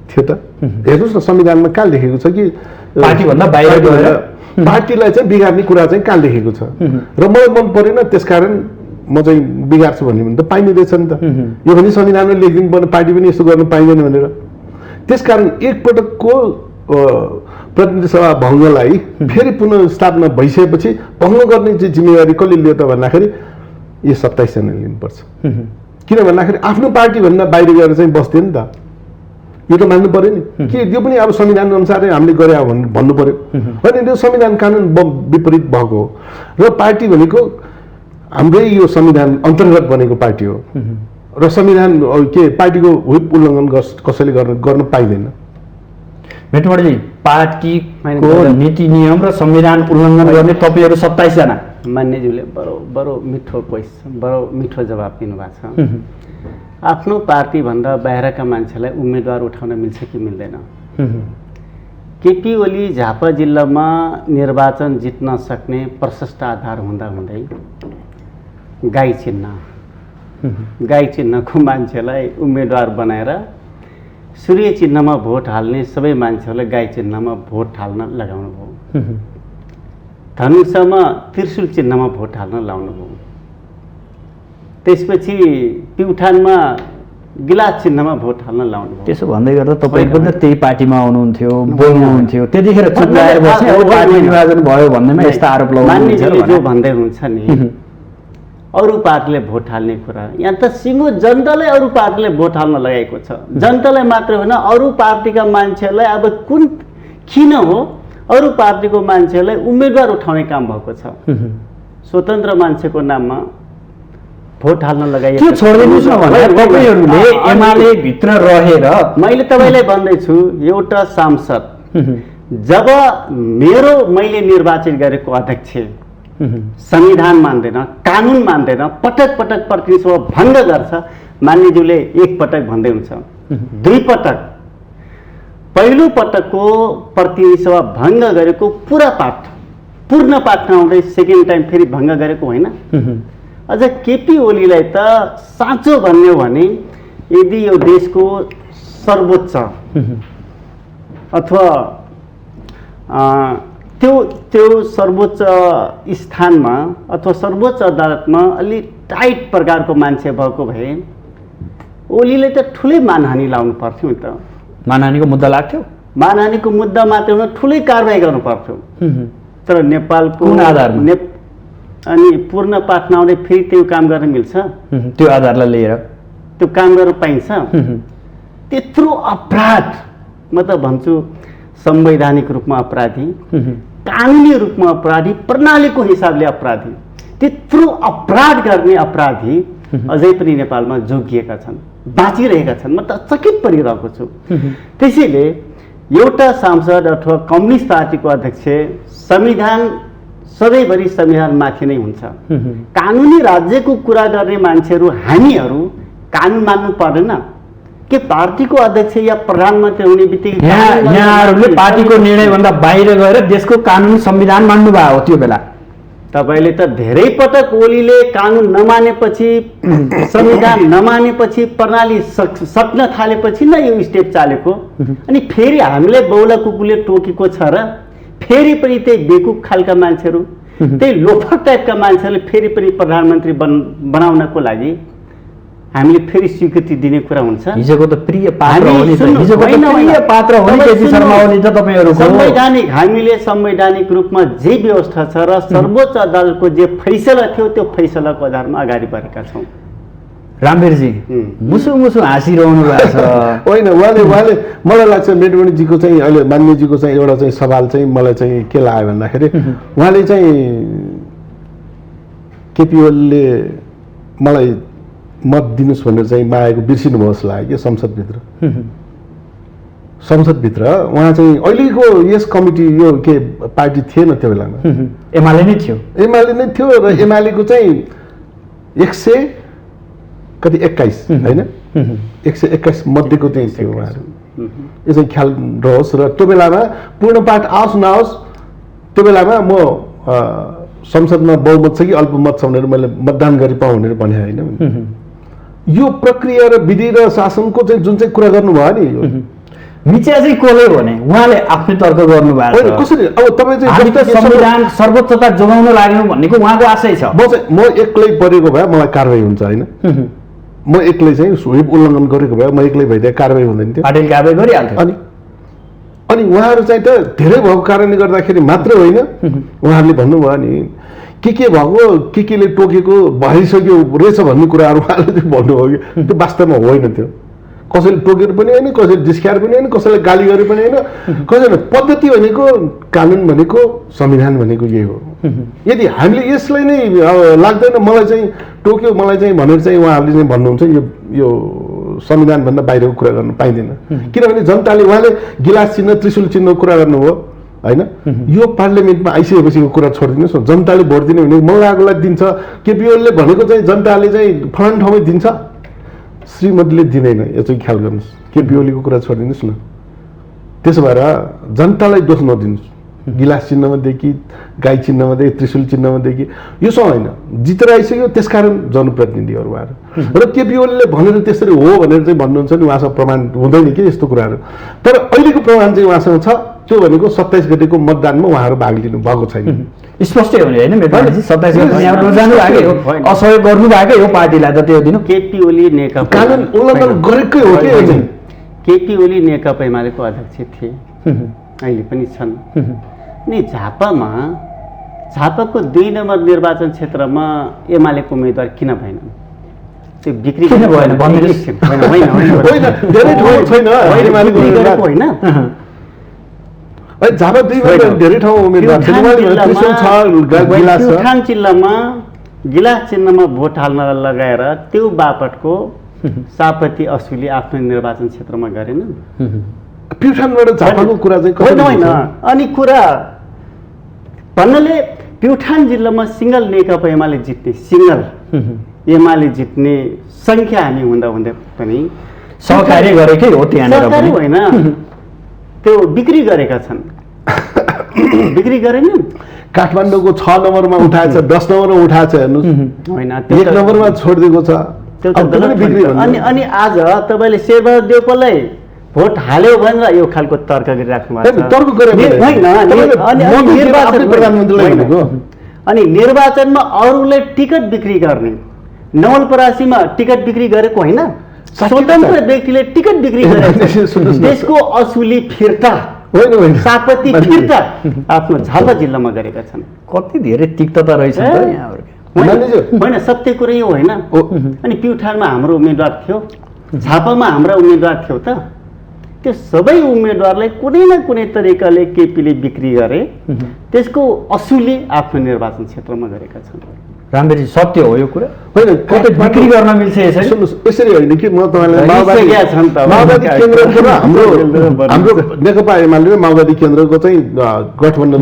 Speaker 3: थियो त? हेर्नुहोस् न संविधानमा कहाँ लेखेको छ कि
Speaker 2: पार्टीभन्दा बाहिर गएर
Speaker 3: पार्टीलाई चाहिँ बिगार्ने कुरा चाहिँ कहाँ लेखेको छ? र मलाई मन परेन, त्यसकारण म चाहिँ बिगार्छु भन्ने भने त पाइने रहेछ नि त। यो पनि संविधानमा लेखिदिनु पर्ने पार्टी पनि यस्तो गर्नु पाइँदैन भनेर। त्यसकारण एकपटकको प्रतिनिधि सभा भङ्गलाई फेरि पुनर्स्थापना भइसकेपछि भङ्ग गर्ने चाहिँ जिम्मेवारी कसले लियो त भन्दाखेरि यो 27 जनाले लिनुपर्छ। किन भन्दाखेरि आफ्नो पार्टीभन्दा बाहिर गएर चाहिँ बस्थ्यो नि त। यो त मान्नु पर्यो नि कि यो पनि अब संविधान अनुसारै हामीले गरे भन्नु पर्यो। होइन, त्यो संविधान कानुन विपरीत भएको हो र पार्टी भनेको हाम्रै यो संविधान अन्तर्गत बनेको पार्टी हो र संविधान के पार्टीको व्हिप उल्लङ्घन कसैले गर्न पाइँदैन।
Speaker 2: मेटमणिजी, पार्टीको नीति नियम र संविधान उल्लङ्घन गर्ने तपाईँहरू 27 जना।
Speaker 1: मान्यज्यूले बडो मिठो बडो मिठो जवाब दिनुभएको छ। आफ्नो पार्टीभन्दा बाहिरका मान्छेलाई उम्मेदवार उठाउन मिल्छ कि मिल्दैन? केपी ओली झापा जिल्लामा निर्वाचन जित्न सक्ने प्रशस्त आधार हुँदाहुँदै गाई चिन्हको मान्छेलाई उम्मेदवार बनाएर सूर्य चिन्हमा भोट हाल्ने सबै मान्छेहरूलाई गाई चिन्हमा भोट हाल्न लगाउनु भयो। धनुषमा त्रिशूल चिन्हमा भोट हाल्न लाउनु भयो। त्यसपछि प्युठानमा गिलास चिन्हमा भोट हाल्न लाउनु भयो।
Speaker 2: त्यसो भन्दै गर्दा तपाईँ पनि त्यही पार्टीमा आउनुहुन्थ्यो, बोल्नुहुन्थ्यो, त्यतिखेर चुप लागेर बस्ने अब पार्टी निर्वाचन भयो भन्नेमा यस्ता आरोप लगाउनुहुन्छ।
Speaker 1: जो भन्दै हुन्छ नि अरू पार्टीले भोट हाल्ने कुरा, यहाँ त सिङ्गो जनताले अरू पार्टीले भोट हाल्न लगाएको छ। जनतालाई मात्र होइन, अरू पार्टीका मान्छेलाई अब किन हो अरू पार्टीको मान्छेलाई उम्मेदवार उठाउने काम भएको छ। स्वतन्त्र मान्छेको नाममा भोट हाल्न लगाइएको
Speaker 2: के छोड्दिनुस् न भने तपाईहरुले एमाले भित्र रहेर
Speaker 1: मैले तपाईलाई भन्दैछु, एउटा सांसद जब मैले निर्वाचित गरेको अध्यक्ष संविधान मान्दैन, कानुन मान्दैन, पटक पटक प्रतिनिधि सभा भङ्ग गर्छ, मान्यज्यूले एक पटक भन्दै हुन्छ, दुई पटक, पहिलो पटकको प्रतिनिधि सभा भङ्ग गरेको पूर्ण पाठ नआउँदै सेकेन्ड टाइम फेरि भङ्ग गरेको होइन। अझ केपी ओलीलाई त साँचो भन्ने हो भने यदि यो देशको सर्वोच्च अथवा त्यो सर्वोच्च स्थानमा अथवा सर्वोच्च अदालतमा अलि टाइट प्रकारको मान्छे भएको भए ओलीले त ठुलै मानहानि लाउनु पर्थ्यो नि त।
Speaker 2: मानहानिको मुद्दा लाग्थ्यो,
Speaker 1: मानहानिको मुद्दा मात्र हुन ठुलै कारबाही गर्नु पर्थ्यो। तर नेपालको
Speaker 2: आधारमा
Speaker 1: अनि पूर्ण पाठ नआउँदै फेरि त्यो काम गर्न मिल्छ?
Speaker 2: त्यो आधारलाई लिएर
Speaker 1: त्यो काम गर्न पाइन्छ? त्यत्रो अपराध, म त भन्छु संवैधानिक रूपमा अपराधी, कानुनी रूपमा अपराधी, प्रणालीको हिसाबले अपराधी, त्यत्रो अपराध गर्ने अपराधी अझै पनि नेपालमा जोगिएका छन्, बाँचिरहेका छन्। म त चकित परिरहेको छु। त्यसैले एउटा सांसद अथवा कम्युनिस्ट पार्टीको अध्यक्ष संविधान सधैँभरि संविधान माथि नै हुन्छ। कानुनी राज्यको कुरा गर्ने मान्छेहरू हामीहरू कानुन मान्नु पर्दैन के? पार्टीको अध्यक्ष या प्रधानमन्त्री हुने बित्तिकै
Speaker 2: यहाँहरूले पार्टीको निर्णयभन्दा बाहिर गएर देशको कानुन संविधान मान्नु भयो। त्यो बेला
Speaker 1: तपाईँले त धेरै पटक ओलीले कानुन नमानेपछि, संविधान नमानेपछि, प्रणाली सक्न थालेपछि न यो स्टेप चालेको। अनि फेरि हामीले बौला कुकुरले टोकेको छ र फेरि पनि त्यही बेकुफ खालका मान्छेहरू, त्यही लोफर टाइपका मान्छेहरूले फेरि पनि प्रधानमन्त्री बनाउनको लागि हामीले फेरि स्वीकृति दिने कुरा हुन्छ।
Speaker 2: हिजोको त प्रिय पात्र हो नि, हिजोको त प्रिय पात्र हो नि केपी शर्मा ओली त तपाईहरुको।
Speaker 1: संवैधानिक, हामीले संवैधानिक रूपमा जे व्यवस्था छ र सर्वोच्च अदालतको जे फैसला थियो त्यो फैसलाको आधारमा अगाडि बढेका छौँ।
Speaker 2: रामवीरजी मुसु मुसु हाँसिरहनु भएको छ।
Speaker 3: होइन, उहाँले मलाई लाग्छ मेटमणिजीको चाहिँ अहिले मान्यजीको चाहिँ एउटा चाहिँ सवाल चाहिँ मलाई चाहिँ के लाग्यो भन्दाखेरि उहाँले चाहिँ केपी ओलीले मलाई मत दिनुहोस् भनेर चाहिँ मागेको बिर्सिनुभयो जस्तो लाग्यो कि संसदभित्र उहाँ चाहिँ अहिलेको यस कमिटी यो के पार्टी थिएन त्यो बेलामा,
Speaker 2: एमाले नै थियो,
Speaker 3: एमाले नै थियो र एमालेको चाहिँ 121 होइन 121 मध्येको चाहिँ थियो उहाँहरू। यो चाहिँ ख्याल रहोस् र त्यो बेलामा पूर्ण पाठ आओस् नआओस् त्यो बेलामा म संसदमा बहुमत छ कि अल्पमत छ भनेर मैले मतदान गरी पाऊँ भनेर भने होइन। यो प्रक्रिया र विधि र शासनको चाहिँ जुन चाहिँ कुरा गर्नुभयो नि यो
Speaker 2: मिचिया चाहिँ कसले भने उहाँले आफ्नै तर्क गर्नुभएको छ।
Speaker 3: कसरी अब तपाईँ चाहिँ
Speaker 2: संविधान सर्वोच्चता जोगाउन लाग्नु भन्नेको उहाँको आशय छ।
Speaker 3: म एक्लै परेको भए मलाई कारवाही हुन्छ होइन, म एक्लै चाहिँ व्हिप उल्लङ्घन गरेको भए म एक्लै भइदिए कारवाही हुँदैन थियो,
Speaker 2: पार्टीले कारवाही गरिहाल्थ्यो।
Speaker 3: अनि उहाँहरू चाहिँ त धेरै भएको कारणले गर्दाखेरि मात्र होइन, उहाँहरूले भन्नुभयो नि के भएको केले टोकेको भइसक्यो रहेछ भन्ने कुराहरू उहाँले चाहिँ भन्नुभयो कि त्यो वास्तवमा होइन। त्यो कसैले टोकेर पनि होइन, कसैले जिस्क्याएर पनि होइन, कसैले गाली गरे पनि होइन, कसैले पद्धति भनेको कानुन भनेको संविधान भनेको यही हो। यदि हामीले यसलाई नै लाग्दैन मलाई चाहिँ टोक्यो मलाई चाहिँ भनेर चाहिँ उहाँहरूले चाहिँ भन्नुहुन्छ यो संविधानभन्दा बाहिरको कुरा गर्नु पाइँदैन। किनभने जनताले उहाँले गिलास चिन्ह त्रिशूल चिन्हको कुरा गर्नुभयो होइन, यो पार्लियामेन्टमा आइसकेपछिको कुरा छोडिदिनुहोस् न। जनताले भोट दिने भने मल्लाकोलाई दिन्छ, केपी ओलीले भनेको चाहिँ जनताले चाहिँ फलान ठाउँमै दिन्छ, श्रीमतीले दिँदैन। यो चाहिँ ख्याल गर्नुहोस्, केपी ओलीको कुरा छोडिदिनुहोस् न। त्यसो भएर जनतालाई दोष नदिनुहोस्, गिलास चिन्हमादेखि गाई चिन्हमादेखि त्रिशूल चिन्हमादेखि यो सब होइन, जितेर आइसक्यो त्यसकारण जनप्रतिनिधिहरू उहाँहरू र केपी ओलीले भनेर त्यसरी हो भनेर चाहिँ भन्नुहुन्छ नि उहाँसँग प्रमाण हुँदैन कि यस्तो कुराहरू। तर अहिलेको प्रमाण चाहिँ उहाँसँग छ, त्यो भनेको 27 गतेको मतदानमा उहाँहरू भाग लिनु भएको छैन।
Speaker 2: स्पष्टै हो नि होइन मेटमणिजी, 27 गते यहाँ नजानु भएकै हो, असहयोग गर्नु भएकै हो पार्टीलाई त त्यो दिन।
Speaker 1: केपी ओली नेकपा
Speaker 3: कानुन उल्लङ्घन गरेकै हो कि
Speaker 1: केपी ओली नेकपा एमालेको अध्यक्ष थिए, अहिले पनि छन्। नि झापाको 2 नम्बर निर्वाचन क्षेत्रमा एमालेको उम्मेदवार किन भएन? त्यो बिक्री
Speaker 2: किन भएन
Speaker 1: होइन
Speaker 3: झापा 2 धेरै ठाउँ उम्मेदवार
Speaker 1: प्युठान जिल्लामा गिलास चिन्हमा भोट हाल्न लगाएर त्यो बापटको सापती असुली आफ्नो निर्वाचन क्षेत्रमा गरेन।
Speaker 3: प्युठानबाट झापाको कुरा चाहिँ
Speaker 1: होइन। अनि कुरा भन्नाले प्युठान जिल्लामा सिङ्गल नेकपा एमाले जित्ने सिङ्गल एमाले जित्ने सङ्ख्या हामी हुँदा पनि
Speaker 2: सहकार्य गरेकै हो त्यहाँनिर पनि
Speaker 1: होइन, त्यो बिक्री गरेका छन्। बिक्री गरेन।
Speaker 3: काठमाडौँको 6 नम्बरमा उठाएछ, 10 नम्बरमा उठाएछ हेर्नुहोस्
Speaker 1: होइन,
Speaker 3: 1 नम्बरमा छोडिदिएको छ।
Speaker 1: अनि आज तपाईँले शेरबहादुर देउपालाई भोट हाल्यो भनेर यो खालको तर्क गरिराख्नु भएको छ। अनि निर्वाचनमा अरूलाई टिकट बिक्री गर्ने, नवलपरासीमा टिकट बिक्री गरेको होइन, स्वतन्त्र व्यक्तिले टिकट बिक्री गरेको देशको असुली फिर्ता होइन, सापती फिर्ता आफ्नो झापा जिल्लामा गरेका छन्।
Speaker 2: कति धेरै तिक्तता रहेछ
Speaker 1: होइन, सत्य कुरा यो होइन। अनि प्युठानमा हाम्रो उम्मेदवार थियो, झापामा हाम्रा उम्मेदवार थियो त, त्यो सबै उम्मेदवारलाई कुनै न कुनै तरिकाले केपीले बिक्री गरे, त्यसको असुली आफ्नो निर्वाचन क्षेत्रमा गरेका छन्।
Speaker 2: रामवीरजी सत्य हो यो कुरा
Speaker 3: होइन,
Speaker 2: बिक्री गर्न मिल्छ यसरी।
Speaker 3: सुन्नुहोस्, यसरी होइन कि म तपाईँलाई माओवादी केन्द्रको र हाम्रो नेकपा एमाले र माओवादी केन्द्रको चाहिँ गठबन्धन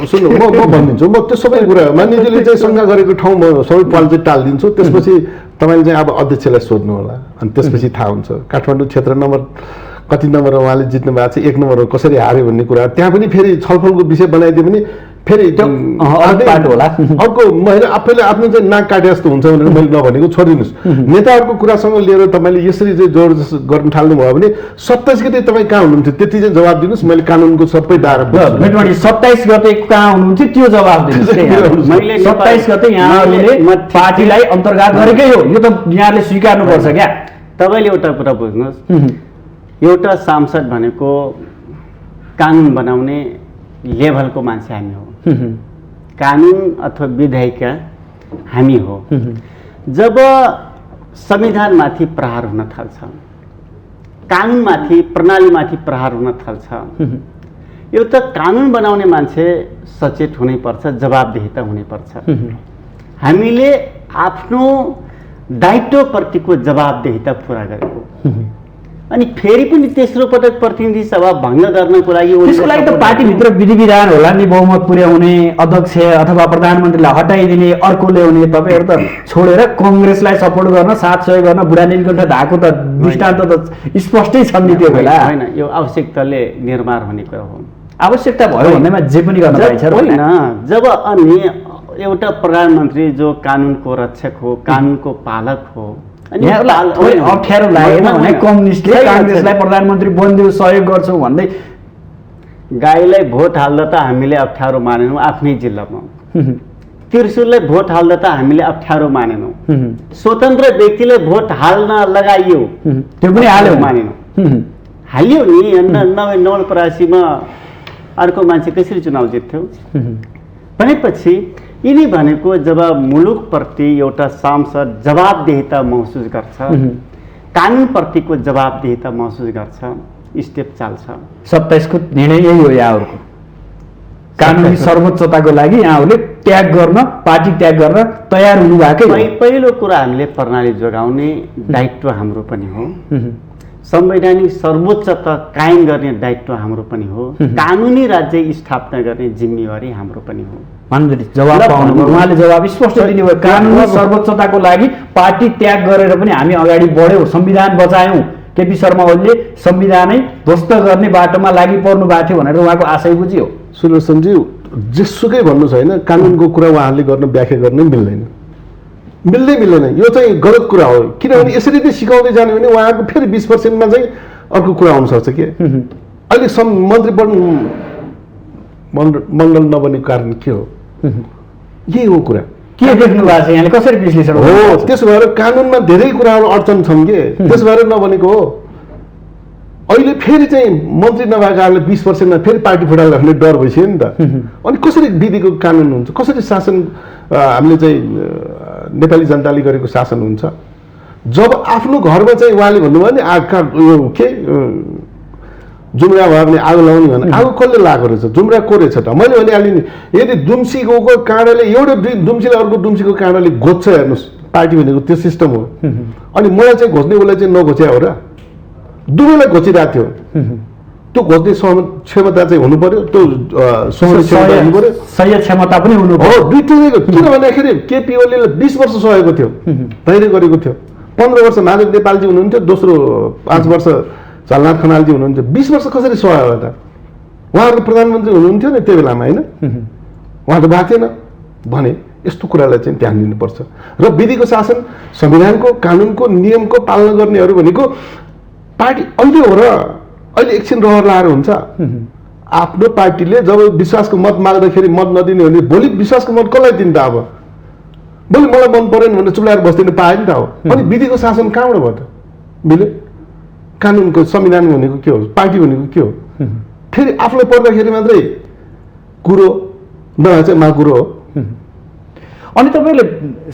Speaker 3: सुन्नु म भनिदिन्छु, म त्यो सबै कुरा मान्यजीले चाहिँ शङ्का गरेको ठाउँ म सबै पाल चाहिँ टालिदिन्छु। त्यसपछि तपाईँले चाहिँ अब अध्यक्षलाई सोध्नु होला, अनि त्यसपछि थाहा हुन्छ काठमाडौँ क्षेत्र नम्बर कति नम्बर उहाँले जित्नु भएको छ, 1 नम्बर कसरी हार्यो भन्ने कुरा त्यहाँ पनि फेरि छलफलको विषय बनाइदियो भने फेरि
Speaker 2: होला।
Speaker 3: अर्को मैले आफैले आफ्नो चाहिँ नाक काटे जस्तो हुन्छ भनेर मैले नभनेको छोडिदिनुहोस्। नेताहरूको कुरासँग लिएर तपाईँले यसरी चाहिँ जोड गर्न थाल्नुभयो भने 27 गते तपाईँ कहाँ हुनुहुन्थ्यो त्यति चाहिँ जवाब दिनुहोस्, मैले कानुनको सबै दायरा
Speaker 2: 27 गते कहाँ हुनुहुन्थ्यो त्यो जवाब दिनुहोस्। 27 गते यहाँहरूले पार्टीलाई अन्तर्घात गरेकै हो, यो त यहाँले स्वीकार्नुपर्छ क्या।
Speaker 1: तपाईँले एउटा कुरा बुझ्नुहोस्, एउटा सांसद भनेको कानुन बनाउने लेभलको मान्छे हामी हो। कानुन अथवा विधायिका हामी हो। जब संविधानमाथि प्रहार हुन थाल्छ, कानुनमाथि, प्रणालीमाथि प्रहार हुन थाल्छ, एउटा कानुन बनाउने मान्छे सचेत हुनैपर्छ, जवाबदेहिता हुनैपर्छ। हामीले आफ्नो दायित्वप्रतिको जवाबदेहिता पुरा गरेको, अनि फेरि पनि तेस्रो पटक प्रतिनिधि सभा भङ्ग गर्नको लागि
Speaker 2: त्यसको लागि त पार्टीभित्र विधि विधान होला नि, बहुमत पुर्याउने, अध्यक्ष अथवा प्रधानमन्त्रीलाई हटाइदिने, अर्को ल्याउने। तपाईँहरू त छोडेर कङ्ग्रेसलाई सपोर्ट गर्न, साथ सहयोग गर्न बुढा नीलकण्ठ धाएको त दृष्टान्त त स्पष्टै छ नि। त्यो बेला
Speaker 1: होइन, यो आवश्यकताले निर्माण हुने कुरा हो।
Speaker 2: आवश्यकता भयो भन्दैमा जे पनि गर्न पाइन्छ
Speaker 1: होइन। जब अनि एउटा प्रधानमन्त्री जो कानुनको रक्षक हो, कानुनको पालक हो,
Speaker 2: अप्ठ्यारो लागेन भने कम्युनिस्टले काङ्ग्रेसलाई प्रधानमन्त्री बनिदेऊ सहयोग गर्छौ भन्दै
Speaker 1: गाईलाई भोट हाल्दा त हामीले अप्ठ्यारो मानेनौँ आफ्नै जिल्लामा, त्रिशुललाई भोट हाल्दा त हामीले अप्ठ्यारो मानेनौँ, स्वतन्त्र व्यक्तिले भोट हाल्न लगाइयो
Speaker 2: त्यो पनि हाल्यो
Speaker 1: मानेनौँ, हाल्यो नि। नवलपरासीमा अर्को मान्छे कसरी चुनाव जित्थ्यो भनेपछि यिनी भनेको जब मुलुकप्रति एउटा सांसद जवाबदेहिता महसुस गर्छ, कानुनप्रतिको जवाबदेहिता महसुस गर्छ, स्टेप चाल्छ।
Speaker 2: 27 को निर्णय यही हो यहाँहरूको। कानुनी सर्वोच्चताको लागि यहाँहरूले त्याग गर्न, पार्टी त्याग गर्न तयार हुनुभएकै हो।
Speaker 1: पहिलो कुरा हामीले प्रणाली जोगाउने दायित्व हाम्रो पनि हो, संवैधानिक सर्वोच्चता कायम गर्ने दायित्व हाम्रो पनि हो, कानुनी राज्य स्थापना गर्ने जिम्मेवारी हाम्रो पनि हो।
Speaker 2: जवाब पाउनु, उहाँले जवाब स्पष्ट दिनुभयो। कानुनी सर्वोच्चताको लागि पार्टी त्याग गरेर पनि हामी अगाडि बढ्यौँ, संविधान बचायौँ। केपी शर्मा ओलीले संविधानै ध्वस्त गर्ने बाटोमा लागि पर्नु भएको थियो भनेर उहाँको आशय बुझियो।
Speaker 3: सुदर्शनजी, जेसुकै भन्नुहोस् होइन, कानुनको कुरा उहाँहरूले गर्न व्याख्या गर्नै मिल्दैन। यो चाहिँ गलत कुरा हो। किनभने यसरी नै सिकाउँदै जाने भने उहाँको फेरि 20%मा चाहिँ अर्को कुरा आउन सक्छ के। अहिले मन्त्री मण्डल नबनेको कारण के हो? यही हो कुरा।
Speaker 2: के देख्नु भएको छ यहाँले, कसरी विश्लेषण
Speaker 3: हो? त्यसो भएर कानुनमा धेरै कुराहरू अडचन छन् के, त्यसो भएर नबनेको हो। अहिले फेरि चाहिँ मन्त्री नभएकाहरूले 20%मा फेरि पार्टी फुटाल राख्ने डर भइसक्यो नि त। अनि कसरी विधिको कानुन हुन्छ, कसरी शासन हामीले चाहिँ नेपाली जनताले गरेको शासन हुन्छ? जब आफ्नो घरमा चाहिँ उहाँले भन्नुभयो नि के जुम्रा भयो भने आगो लगाउने भने आगो कसले लगाएको रहेछ? जुम्रा को रहेछ त? मैले भनिहालेँ नि, यदि दुम्सीको काँडाले एउटा दुम्सीले अर्को दुम्सीको काँडाले घोज्छ, हेर्नुहोस् पार्टी भनेको त्यो सिस्टम हो। अनि मलाई चाहिँ घोच्ने उसलाई चाहिँ नघोच्या हो र? दुवैलाई घोचिरहेको थियो। त्यो घोच्ने क्षमता चाहिँ हुनु पर्यो, त्यो सहने क्षमता हुनु पर्यो,
Speaker 2: सही क्षमता पनि हुनु
Speaker 3: हो। दुइटैको किन भन्दाखेरि केपी ओलीले 20 वर्ष सहेको थियो, धैर्य गरेको थियो। 15 वर्ष माधव नेपालजी हुनुहुन्थ्यो, दोस्रो 5 वर्ष झलनाथ खनालजी हुनुहुन्थ्यो। 20 वर्ष कसरी सहाय होला त? उहाँहरू प्रधानमन्त्री हुनुहुन्थ्यो नि त्यो बेलामा, होइन? उहाँ त भएको थिएन भने यस्तो कुरालाई चाहिँ ध्यान दिनुपर्छ। र विधिको शासन, संविधानको, कानुनको, नियमको पालना गर्नेहरू भनेको पार्टी अहिले हो र अहिले एकछिन रहर लाएर हुन्छ। आफ्नो पार्टीले जब विश्वासको मत माग्दाखेरि मत नदिने भने भोलि विश्वासको मत कसलाई दिन्छ? अब भोलि मलाई मन परेन भने चुलाएर बस्दिनु पाए नि त हो। अनि विधिको शासन कहाँबाट भयो त? मिल्यो? कानुनको संविधान भनेको के हो? पार्टी भनेको के हो? फेरि आफूलाई पर्दाखेरि मात्रै कुरो नभए चाहिँ माकुरो हो।
Speaker 2: अनि तपाईँले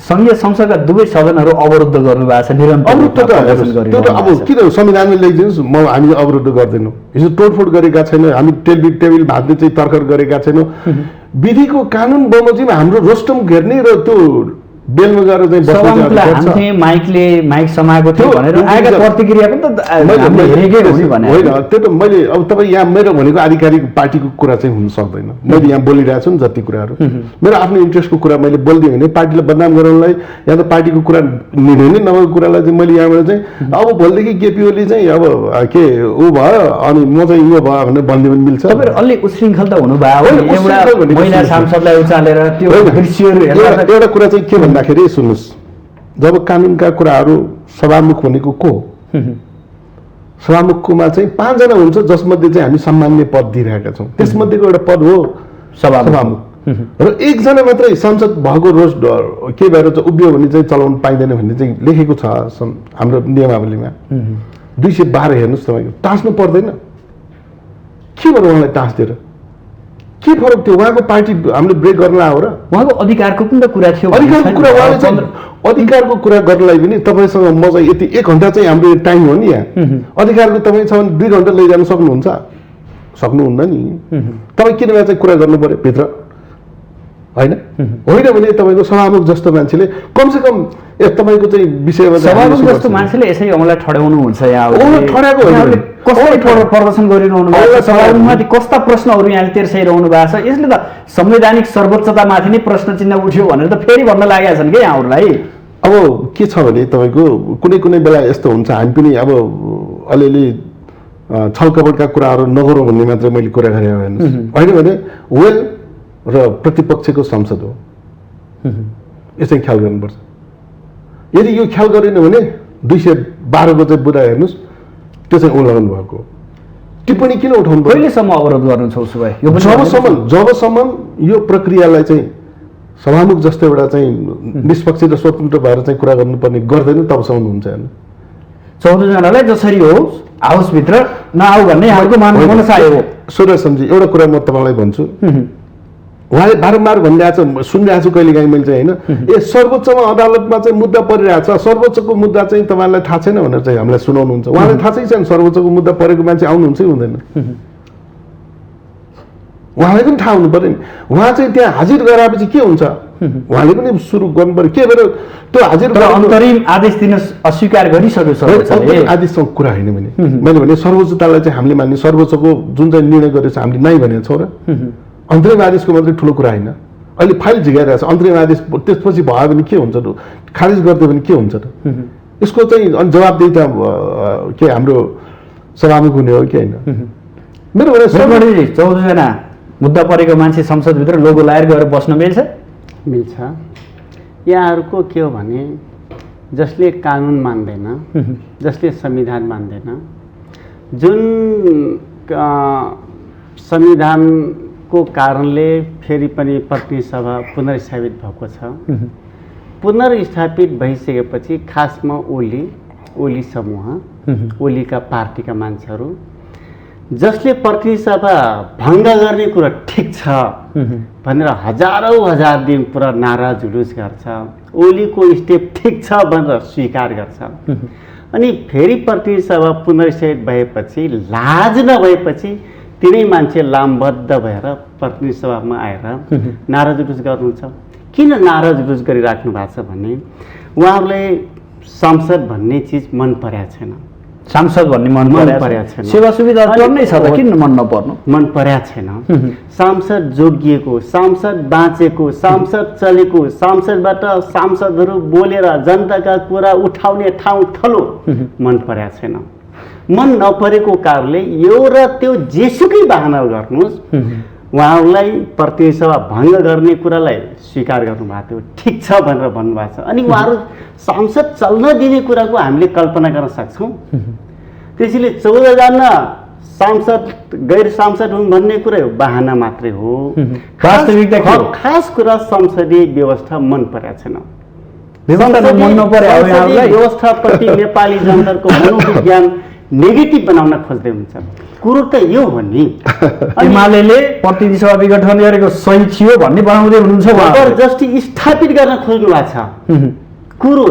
Speaker 2: सङ्घीय संसदका दुवै सदनहरू अवरुद्ध गर्नुभएको छ, निरन्तर
Speaker 3: अवरुद्ध त्यो त अब किन संविधानले ल्याइदिनुहोस्, हामी अवरुद्ध गर्दैनौँ। हिजो तोडफोड गरेका छैनौँ, हामी टेबिल भाँच्ने चाहिँ तर्कर गरेका छैनौँ। विधिको कानुन बमोजिम हाम्रो रोस्टम घेर्ने र त्यो बेलमा गएर चाहिँ
Speaker 2: माइक समाएको थियो भनेर आएका प्रतिक्रिया पनि त हेरेकै हो नि भने
Speaker 3: होइन। त्यो त मैले अब तपाईँ यहाँ मेरो भनेको आधिकारिक पार्टीको कुरा चाहिँ हुन सक्दैन। मैले यहाँ बोलिरहेको छु नि जति कुराहरू मेरो आफ्नो इन्ट्रेस्टको कुरा मैले बोलिदिएँ भने पार्टीलाई बदनाम गराउनलाई या त पार्टीको कुरा निर्णय नै नभएको कुरालाई चाहिँ मैले यहाँबाट चाहिँ अब भोलिदेखि केपी ओली चाहिँ अब के ऊ भयो अनि म चाहिँ यो भयो भनेर भन्ने पनि मिल्छ।
Speaker 2: तपाईँहरू अलि उच्छृङ्खल त हुनुभयो, एउटा महिला सांसदलाई उचालेर त्यो दृश्यहरू हेर्दा
Speaker 3: एउटा कुरा चाहिँ के भन्दाखेरि सुन्नुहोस्, जब कानुनका कुराहरू सभामुख भनेको को? सभामुखमा चाहिँ 5 जना हुन्छ जसमध्ये चाहिँ हामी सामान्य पद दिइरहेका छौँ। त्यसमध्येको एउटा पद हो सभामुख। र 1 जना मात्रै संसद भएको रोज के भएर चाहिँ उभियो भने चाहिँ चलाउन पाइँदैन भन्ने चाहिँ लेखेको छ हाम्रो नियमावलीमा। 212 हेर्नुहोस्, तपाईँको टाँस्नु पर्दैन। के भएर उहाँलाई टाँस्दिएर के फरक थियो? उहाँको पार्टी हामीले ब्रेक गर्न आयो र?
Speaker 2: उहाँको अधिकारको पनि त कुरा थियो।
Speaker 3: अधिकारको कुरा उहाँले चाहिँ अधिकारको कुरा गर्नलाई पनि तपाईँसँग म चाहिँ यति 1 घन्टा चाहिँ हाम्रो टाइम हो नि यहाँ। अधिकारको तपाईँ छ भने 2 घन्टा लैजान सक्नुहुन्छ? सक्नुहुन्न नि। तपाईँ किन चाहिँ कुरा गर्नु पर्यो भित्र, होइन? होइन भने तपाईँको सभामुख जस्तो मान्छेले कमसेकम तपाईँको चाहिँ विषयमा
Speaker 2: सभामुख जस्तो मान्छेले यसै हामीलाई ठड्याउनु हुन्छ यहाँ
Speaker 3: ठड्याएको होइन।
Speaker 2: कसरी प्रदर्शन गरिरहनु भएको छ, सभामुखमाथि कस्ता प्रश्नहरू यहाँले तेर्साइरहनु भएको छ, यसले त संवैधानिक सर्वोच्चतामाथि नै प्रश्न चिन्ह उठ्यो भनेर त फेरि भन्न लागेका छन् कि यहाँहरूलाई।
Speaker 3: अब के छ भने तपाईँको कुनै कुनै बेला यस्तो हुन्छ, हामी पनि अब अलिअलि छलकपटका कुराहरू नगरौँ भन्ने मात्रै मैले कुरा गरेँ होइन भने वेल र प्रतिपक्षको संसद हो, यो चाहिँ ख्याल गर्नुपर्छ। यदि यो ख्याल गरेन भने 212 को चाहिँ बुदा हेर्नुहोस्, त्यो चाहिँ उल्लङ्घन भएको। टिप्पणी किन उठाउनु पर्यो?
Speaker 2: कहिलेसम्म अवरोध गर्नु छ उसो भए?
Speaker 3: जबसम्म यो प्रक्रियालाई चाहिँ सभामुख जस्तो एउटा चाहिँ निष्पक्ष र स्वतन्त्र भएर चाहिँ कुरा गर्नुपर्ने गर्दैन, तबसम्म हुन्छ होइन।
Speaker 2: 14 जनालाई जसरी हो हाउसभित्र नआऊ भन्ने यहाँको मनसाय हो।
Speaker 3: सुरेश सम्झी, एउटा कुरा म तपाईँलाई भन्छु, उहाँले बारम्बार भनिरहेको छ, सुनिरहेको छु कहिलेकाहीँ मैले चाहिँ होइन, ए सर्वोच्चमा अदालतमा चाहिँ मुद्दा परिरहेको छ, सर्वोच्चको मुद्दा चाहिँ तपाईँलाई थाहा छैन भनेर चाहिँ हामीलाई सुनाउनुहुन्छ। उहाँलाई थाहा छैन सर्वोच्चको मुद्दा परेको मान्छे आउनुहुन्छ कि हुँदैन? उहाँलाई पनि थाहा हुनु पर्यो नि। उहाँ चाहिँ त्यहाँ हाजिर गराएपछि के हुन्छ उहाँले पनि सुरु गर्नु पर्यो। के भएर त्यो हाजिर
Speaker 2: अन्तरिम आदेश दिन अस्वीकार गरिसक्यो सर्वोच्चले।
Speaker 3: आदेशसँग कुरा होइन भने मैले भने सर्वोच्चतालाई चाहिँ हामीले मान्ने, सर्वोच्चको जुन चाहिँ निर्णय गरेछ हामीले नै भनेको छौँ र। अन्तरिम आदेशको मात्रै ठुलो कुरा होइन। अहिले फाइल झिकाइरहेको छ, अन्तरिम आदेश त्यसपछि भयो भने के हुन्छ र, खारिज गरिदियो भने के हुन्छ र? यसको चाहिँ जवाबदेही त के हाम्रो सभामुख हुने हो कि होइन? मेरो भने
Speaker 2: 14 जना मुद्दा परेको मान्छे संसदभित्र लोगो लाएर गएर बस्न मिल्छ?
Speaker 1: मिल्छ। यहाँहरूको के हो भने जसले कानुन मान्दैन, जसले संविधान मान्दैन, जुन संविधानको कारणले फेरि पनि प्रतिनिधि सभा पुनर्स्थापित भएको छ। पुनर्स्थापित भइसकेपछि खासमा ओली समूह, ओलीका पार्टीका मान्छेहरू जसले प्रतिनिधि सभा भङ्ग गर्ने कुरा ठिक छ भनेर हजार दिन पुरा नारा जुलुस गर्छ, ओलीको स्टेप ठिक छ भनेर स्वीकार गर्छ। अनि फेरि प्रतिनिधि सभा पुनर्स्थापित भएपछि लाज नभएपछि तिनै मान्छे लामबद्ध भएर प्रतिनिधि सभामा आएर नारा जुलुस गर्नुहुन्छ। किन नारा जुलुस गरिराख्नु भएको छ भने उहाँहरूलाई सांसद भन्ने चिज मन परेको छैन।
Speaker 2: सांसद भन्ने मन परेको छैन। सेवा सुविधा नै छ त किन मन नपर्नु? मन
Speaker 1: परेको छैन। सांसद जोगिएको, सांसद बाँचेको, सांसद चलेको, सांसदबाट सांसदहरू बोलेर जनताका कुरा उठाउने ठाउँ थलो मन परेको छैन। मन नपरेको कारणले यो र त्यो जेसुकै बहाना गर्नुहोस्, उहाँहरूलाई प्रतिनिधि सभा भङ्ग गर्ने कुरालाई स्वीकार गर्नुभएको थियो, ठिक छ भनेर भन्नुभएको छ। अनि उहाँहरू सांसद चल्न दिने कुराको हामीले कल्पना गर्न सक्छौँ। त्यसैले 14 जना सांसद गैर सांसद हुन् भन्ने कुरा हो, बहाना मात्रै हो।
Speaker 2: वास्तविकता
Speaker 1: खास कुरा संसदीय व्यवस्था मन परेको छैन।
Speaker 2: संसदीय
Speaker 1: व्यवस्थाप्रति नेपाली जनताको मनोविज्ञान नेगेटिभ बनाउन खोज्दै हुन्छ। कुरो त यो हो नि,
Speaker 2: एमाले प्रतिनिधि सभा विघटन गरेको सही थियो भन्ने बनाउँदै हुनुहुन्छ,
Speaker 1: जबरजस्ती स्थापित गर्न खोज्नु भएको छ। कुरो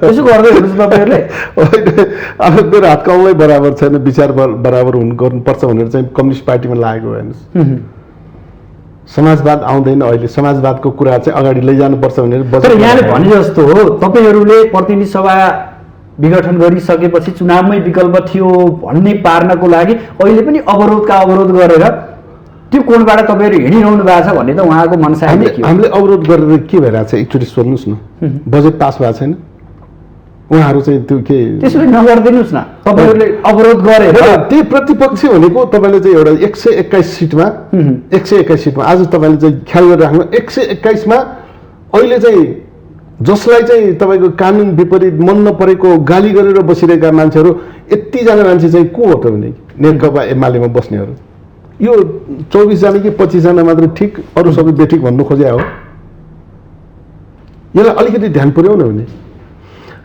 Speaker 2: यसो गर्दै हुनुहुन्छ तपाईँहरूले।
Speaker 3: अब मेरो हात कमलै बराबर छैन, विचार बराबर गर्नुपर्छ भनेर चाहिँ कम्युनिस्ट पार्टीमा लागेको हेर्नुहोस्। समाजवाद आउँदैन अहिले, समाजवादको कुरा चाहिँ अगाडि लैजानुपर्छ भनेर।
Speaker 2: तर यहाँले भने जस्तो हो तपाईँहरूले प्रतिनिधि सभा विघटन गरिसकेपछि चुनावमै विकल्प थियो भन्ने पार्नको लागि अहिले पनि अवरोधका अवरोध गरेर त्यो कोणबाट तपाईँहरू हिँडिरहनु भएको छ भन्ने त उहाँको मनसा।
Speaker 3: हामीले अवरोध गरेर के भइरहेको छ एकचोटि सोध्नुहोस् न। बजेट पास भएको छैन, उहाँहरू चाहिँ त्यो के
Speaker 2: त्यसरी नगरिदिनुहोस् न। तपाईँहरूले अवरोध गरेर
Speaker 3: त्यही प्रतिपक्ष भनेको तपाईँले चाहिँ एउटा 121 सिटमा 121 सिटमा आज तपाईँले चाहिँ ख्याल गरेर राख्नु 121 मा अहिले चाहिँ जसलाई चाहिँ तपाईँको कानुन विपरीत मन नपरेको गाली गरेर बसिरहेका मान्छेहरू यतिजना मान्छे चाहिँ को हो त भने नेकपा एमालेमा बस्नेहरू? यो 24 जना कि 25 जना मात्र ठिक, अरू सबै बेठिक भन्नु खोजे हो। यसलाई अलिकति ध्यान पुर्याउन भने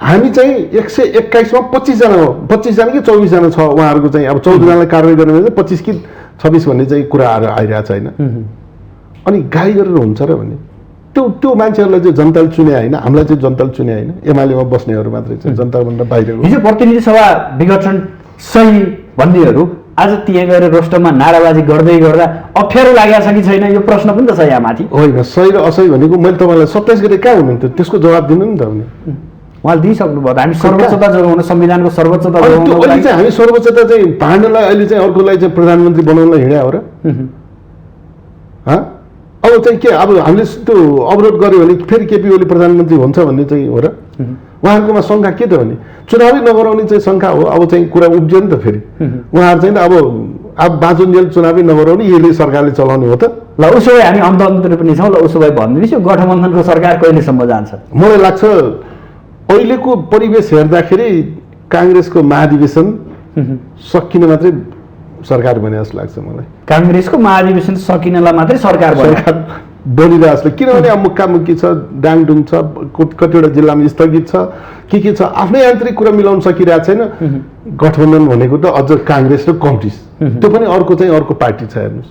Speaker 3: हामी चाहिँ 121 मा 25 जना हो, 25 जना कि 24 जना छ उहाँहरूको चाहिँ। अब 14 जनालाई कारवाही गर्ने भने 25 कि 26 भन्ने चाहिँ कुराहरू आइरहेको छ होइन। अनि गाई गरेर हुन्छ र भने त्यो मान्छेहरूलाई चाहिँ जनताले चुने होइन, हामीलाई चाहिँ जनताले चुने होइन, एमालेमा बस्नेहरू मात्रै चाहिँ जनताभन्दा बाहिरको।
Speaker 2: हिजो प्रतिनिधि सभा विघटन सही भन्नेहरू आज त्यहाँ गएर रोस्टरमा नाराबाजी गर्दै गर्दा अप्ठ्यारो लागेको छ कि छैन यो प्रश्न पनि त छ यहाँ माथि।
Speaker 3: होइन, सही र असही भनेको मैले तपाईँलाई 27 गते कहाँ हुनुहुन्थ्यो त्यसको जवाब दिनु नि त भने।
Speaker 2: उहाँले दिइसक्नुभयो। हामी सर्वोच्चता जोगाउन, संविधानको सर्वोच्चता जोगाउन
Speaker 3: अहिले चाहिँ हामी सर्वोच्चता चाहिँ भाँड्नलाई अहिले चाहिँ अर्कोलाई चाहिँ प्रधानमन्त्री बनाउनलाई हिँड्या हो र? अब चाहिँ के अब हामीले त्यो अवरोध गर्यो भने फेरि केपी ओली प्रधानमन्त्री हुन्छ भन्ने चाहिँ हो र? उहाँहरूकोमा शङ्का के त भने चुनावै नगराउने चाहिँ शङ्का हो। अब चाहिँ कुरा उब्जियो नि त फेरि उहाँहरू चाहिँ अब बाँचुन्जेल चुनावै नगराउने यसले सरकारले चलाउने हो त।
Speaker 2: ल उसो भए हामी अन्तर्तिर पनि छौँ। ल उसो भए भनिदिनुहोस् यो गठबन्धनको सरकार कहिलेसम्म जान्छ?
Speaker 3: मलाई लाग्छ अहिलेको परिवेश हेर्दाखेरि काङ्ग्रेसको महाधिवेशन सकिन मात्रै सरकार बने जस्तो लाग्छ मलाई।
Speaker 2: काङ्ग्रेसको महाधिवेशन सकिनलाई मात्रै सरकार
Speaker 3: बनिरहेको जस्तो, किनभने अब मुक्कामुक्की छ, डाङडुङ छ, कतिवटा जिल्लामा स्थगित छ, के छ, आफ्नै आन्तरिक कुरा मिलाउन सकिरहेको छैन। गठबन्धन भनेको त अझ काङ्ग्रेस र कम्युनिस्ट, त्यो पनि अर्को पार्टी छ हेर्नुहोस्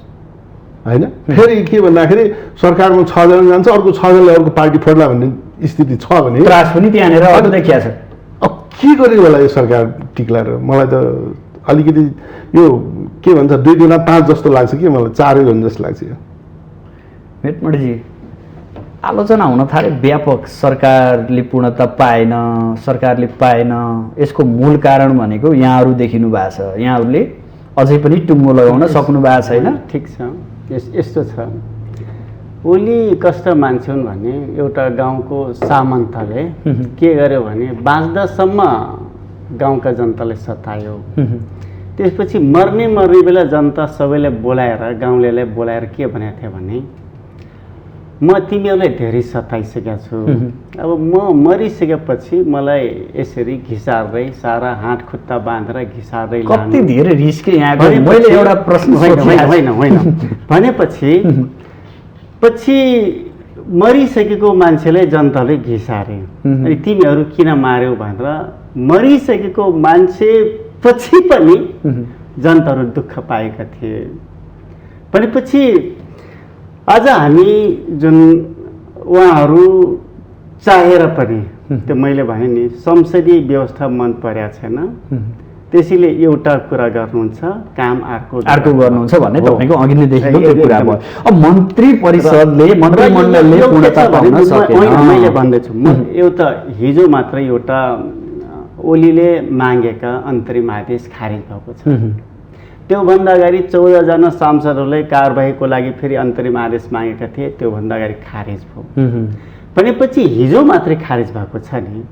Speaker 3: होइन। फेरि के भन्दाखेरि सरकारमा 6 जना जान्छ, अर्को 6 जनाले अर्को पार्टी फोड्ला भन्ने स्थिति छ भने
Speaker 2: त्रास पनि त्यहाँनिर देखिया छ।
Speaker 3: अब के गरेको होला यो सरकार टिक्ला र? मलाई त अलिकति यो के भन्छ 2 गुणा 5 जस्तो लाग्छ कि मलाई 4 भन्ने जस्तो लाग्छ यो।
Speaker 2: भेटमणिजी आलोचना हुन थाले व्यापक, सरकारले पूर्णता पाएन, सरकारले पाएन, यसको मूल कारण भनेको यहाँहरू देखिनु भएको छ, यहाँहरूले अझै पनि टुङ्गो लगाउन सक्नु भएको छैन।
Speaker 1: ठिक छ, यस्तो छ ओली कस्ता मान्छे हुन् भने एउटा गाउँको सामन्तले के गर्यो भने बाँच्दासम्म गाउँका जनतालाई सतायो, त्यसपछि मर्ने बेला जनता सबैलाई बोलाएर गाउँलेलाई बोलाएर के भनेको थियो भने म तिमीहरूलाई धेरै सताइसकेको छु, अब म मरिसकेपछि मलाई यसरी घिसार्दै सारा हात खुट्टा बाँधेर घिसार्दै
Speaker 2: कति धेरै रिस्क यहाँको। मैले एउटा प्रश्न
Speaker 1: होइन भनेपछि मरिसकेको मान्छेलाई जनताले घिसारे, अनि तिमीहरू किन मार्यौ भनेर मरिसकेको मान्छे पछि पनि जनताहरू दुःख पाएका थिए। भनेपछि आज हामी जुन उहाँहरू चाहेर पनि त्यो मैले भने नि संसदीय व्यवस्था मन परेको छैन, त्यसैले एउटा कुरा गर्नुहुन्छ काम अर्को
Speaker 2: गर्नुहुन्छ भन्ने तपाईँको अघि नै देखेको त्यो कुरा भयो। अब मन्त्री परिषदले मन्त्रीमण्डलले पूर्णता पाउन सकेन।
Speaker 1: मैले भन्दैछु एउटा हिजो मात्रै एउटा ओलीले मागेका अन्तरिम आदेश खारेज भएको छ। त्योभन्दा अगाडि 14 जना सांसदहरूले कारबाहीको लागि फेरि अन्तरिम आदेश मागेका थिए, त्योभन्दा अगाडि खारेज भयो। भनेपछि हिजो मात्रै खारेज भएको छ नि।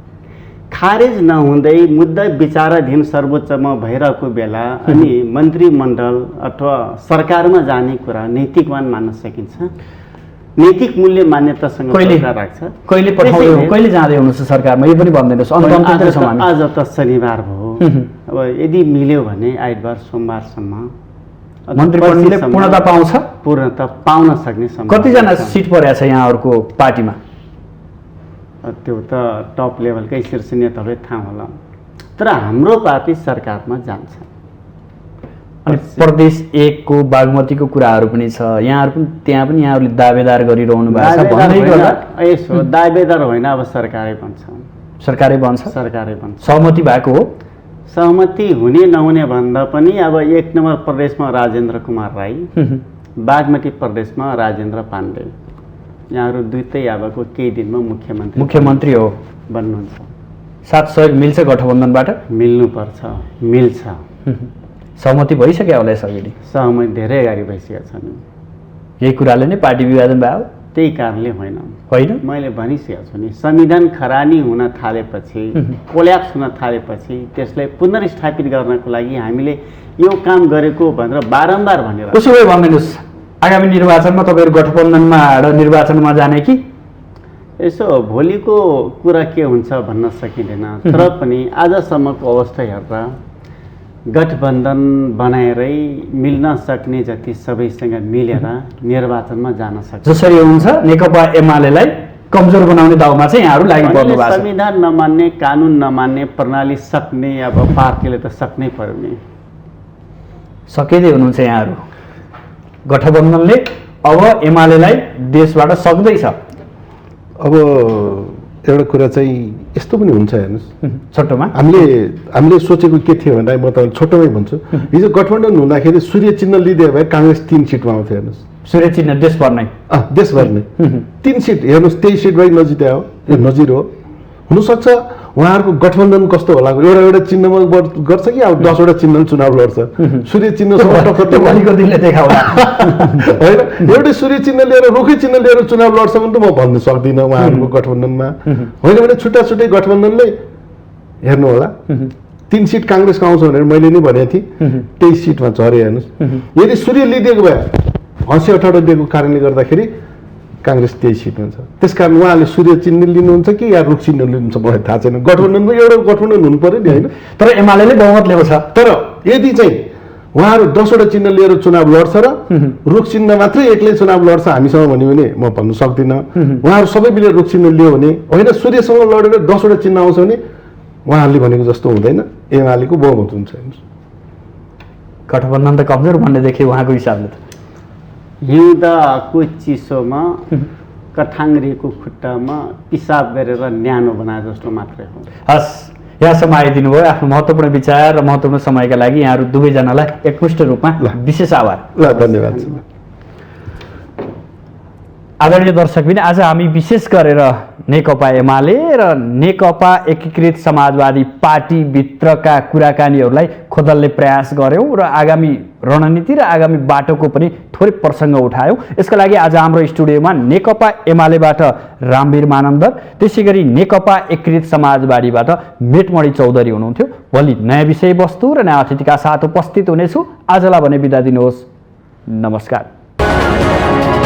Speaker 1: खारेज नहुँदै मुद्दा विचाराधीन सर्वोच्चमा भइरहेको बेला अनि मन्त्रीमण्डल अथवा सरकारमा जाने कुरा नैतिकवान मान्न सकिन्छ? नैतिक मूल्य मान्यतासँग सरकार राख्छ।
Speaker 2: कहिले जाँदै हुनुहुन्छ सरकारमा यो पनि भन्दैनस्?
Speaker 1: आज त शनिबार भयो, अब यदि मिल्यो भने आइतबार सोमबारसम्म
Speaker 2: मन्त्रीमण्डलले पूर्णता पाउँछ,
Speaker 1: पूर्णता पाउन सक्ने सम्भावना।
Speaker 2: कतिजना सिट परेको छ यहाँहरूको पार्टीमा?
Speaker 1: त्यो त टप लेभलकै शीर्ष नेताहरूलाई थाहा होला, तर हाम्रो पार्टी सरकारमा जान्छ।
Speaker 2: अनि प्रदेश 1 को बागमतीको कुराहरू पनि छ, यहाँहरू पनि त्यहाँ पनि यहाँहरूले दावेदार गरिरहनु भएको छ भन्दै गर्दा
Speaker 1: यसो दावेदार होइन, अब सरकारै बन्छ।
Speaker 2: सरकारै बन्छ?
Speaker 1: सरकारै बन्छ।
Speaker 2: सहमति भएको हो?
Speaker 1: सहमति हुने नहुने भन्दा पनि अब 1 नम्बर प्रदेशमा राजेन्द्र कुमार राई, बागमती प्रदेशमा राजेन्द्र पाण्डे, यहाँहरू दुईटै अबको केही दिनमा
Speaker 2: मुख्यमन्त्री हो
Speaker 1: बन्नुहुन्छ।
Speaker 2: साथ सहयोग मिल्छ गठबन्धनबाट?
Speaker 1: मिल्नुपर्छ, मिल्छ।
Speaker 2: सहमति भइसक्यो होला यसअघि?
Speaker 1: सहमति धेरै अगाडि भइसकेका छन्।
Speaker 2: यही कुराले नै पार्टी विभाजन भयो?
Speaker 1: त्यही कारणले होइन, मैले भनिसकेको छु नि, संविधान खरानी हुन थालेपछि, कोल्याप्स हुन थालेपछि त्यसलाई पुनर्स्थापित गर्नको लागि हामीले यो काम गरेको भनेर बारम्बार भनेर।
Speaker 2: उसो भए भनिदिनुहोस् आगामी निर्वाचनमा तपाईँहरू गठबन्धनमा निर्वाचनमा जाने कि?
Speaker 1: यसो भोलिको कुरा के हुन्छ भन्न सकिँदैन, तर पनि आजसम्मको अवस्था हेर्दा गठबन्धन बनाएरै मिल्न सक्ने जति सबैसँग मिलेर निर्वाचनमा जान सक्छ।
Speaker 2: जसरी हुन्छ नेकपा एमालेलाई कमजोर बनाउने दाउमा चाहिँ यहाँहरू लागि पर्नु भएको छ।
Speaker 1: संविधान नमान्ने, कानुन नमान्ने प्रणाली सक्ने अब पार्टीले त सक्नै पर्यो नि।
Speaker 2: सकिँदै हुनुहुन्छ यहाँहरू? गठबन्धनले अब एमालेलाई देशबाट सक्दैछ।
Speaker 3: अब एउटा कुरा चाहिँ यस्तो पनि हुन्छ हेर्नुहोस्,
Speaker 2: छोटोमा
Speaker 3: हामीले सोचेको के थियो भन्दा म त छोटोमै भन्छु, हिजो गठबन्धन हुँदाखेरि सूर्य चिन्ह लिइदियो भए काङ्ग्रेस 3 सिटमा आउँथ्यो हेर्नुहोस्।
Speaker 2: सूर्य चिन्ह देशभर नै
Speaker 3: देशभर नै 3 सिट हेर्नुहोस्, 23 सिटबाटै नजित्या हो, यो नजिर हो। हुनसक्छ उहाँहरूको गठबन्धन कस्तो होला, एउटा चिन्हमा गर्छ कि अब 10वटा चिन्हले चुनाव लड्छ, सूर्य चिन्हसँग टक्कर
Speaker 2: भोलिको दिनले देखाउला
Speaker 3: होइन। एउटै सूर्य चिन्ह लिएर रुखै चिन्ह लिएर चुनाव लड्छ भने त म भन्न सक्दिनँ उहाँहरूको गठबन्धनमा, होइन भने छुट्टा छुट्टै गठबन्धनले हेर्नु होला। 3 सिट काङ्ग्रेसको आउँछ भनेर मैले नै भनेको थिएँ, 23 सिटमा झरे हेर्नुहोस्। यदि सूर्य लिइदिएको भए 80-88 दिएको कारणले गर्दाखेरि काङ्ग्रेस 23 सिटमा छ। त्यसकारण उहाँले सूर्य चिन्ह लिनुहुन्छ कि या रुख चिन्ह लिनुहुन्छ मलाई थाहा छैन। गठबन्धनमा एउटा गठबन्धन हुनु पर्यो नि, होइन।
Speaker 2: तर एमाले बहुमत ल्याएको छ।
Speaker 3: तर यदि चाहिँ उहाँहरू 10वटा चिन्ह लिएर चुनाव लड्छ र रुख चिन्ह मात्रै एक्लै चुनाव लड्छ हामीसँग भन्यो भने म भन्न सक्दिनँ। उहाँहरू सबै मिलेर रुख चिन्ह लियो भने, होइन सूर्यसँग लडेर 10वटा चिन्ह आउँछ भने उहाँहरूले भनेको जस्तो हुँदैन, एमालेको बहुमत हुन्छ।
Speaker 2: गठबन्धन त कमजोर भन्ने देखेँ उहाँको हिसाबले त।
Speaker 1: हिउँदको चिसोमा कठाङ्ग्रीको खुट्टामा पिसाब गरेर न्यानो बनाए जस्तो मात्रै हो।
Speaker 2: हस्, यहाँसम्म आइदिनु भयो। आफ्नो महत्त्वपूर्ण विचार र महत्त्वपूर्ण समयका लागि यहाँहरू दुवैजनालाई एकमुष्ट रूपमा विशेष आभार।
Speaker 3: ल धन्यवाद।
Speaker 2: आदरणीय दर्शकबिन, आज हामी विशेष गरेर नेकपा एमाले र नेकपा एकीकृत समाजवादी पार्टीभित्रका कुराकानीहरूलाई खोदल्ने प्रयास गऱ्यौँ र आगामी रणनीति र आगामी बाटोको पनि थोरै प्रसङ्ग उठायौँ। यसका लागि आज हाम्रो स्टुडियोमा नेकपा एमालेबाट रामवीर मानन्दर, त्यसै गरी नेकपा एकीकृत समाजवादीबाट मेटमणि चौधरी हुनुहुन्थ्यो। भोलि नयाँ विषयवस्तु र नयाँ अतिथिका साथ उपस्थित हुनेछु। आजलाई भने बिदा दिनुहोस्, नमस्कार।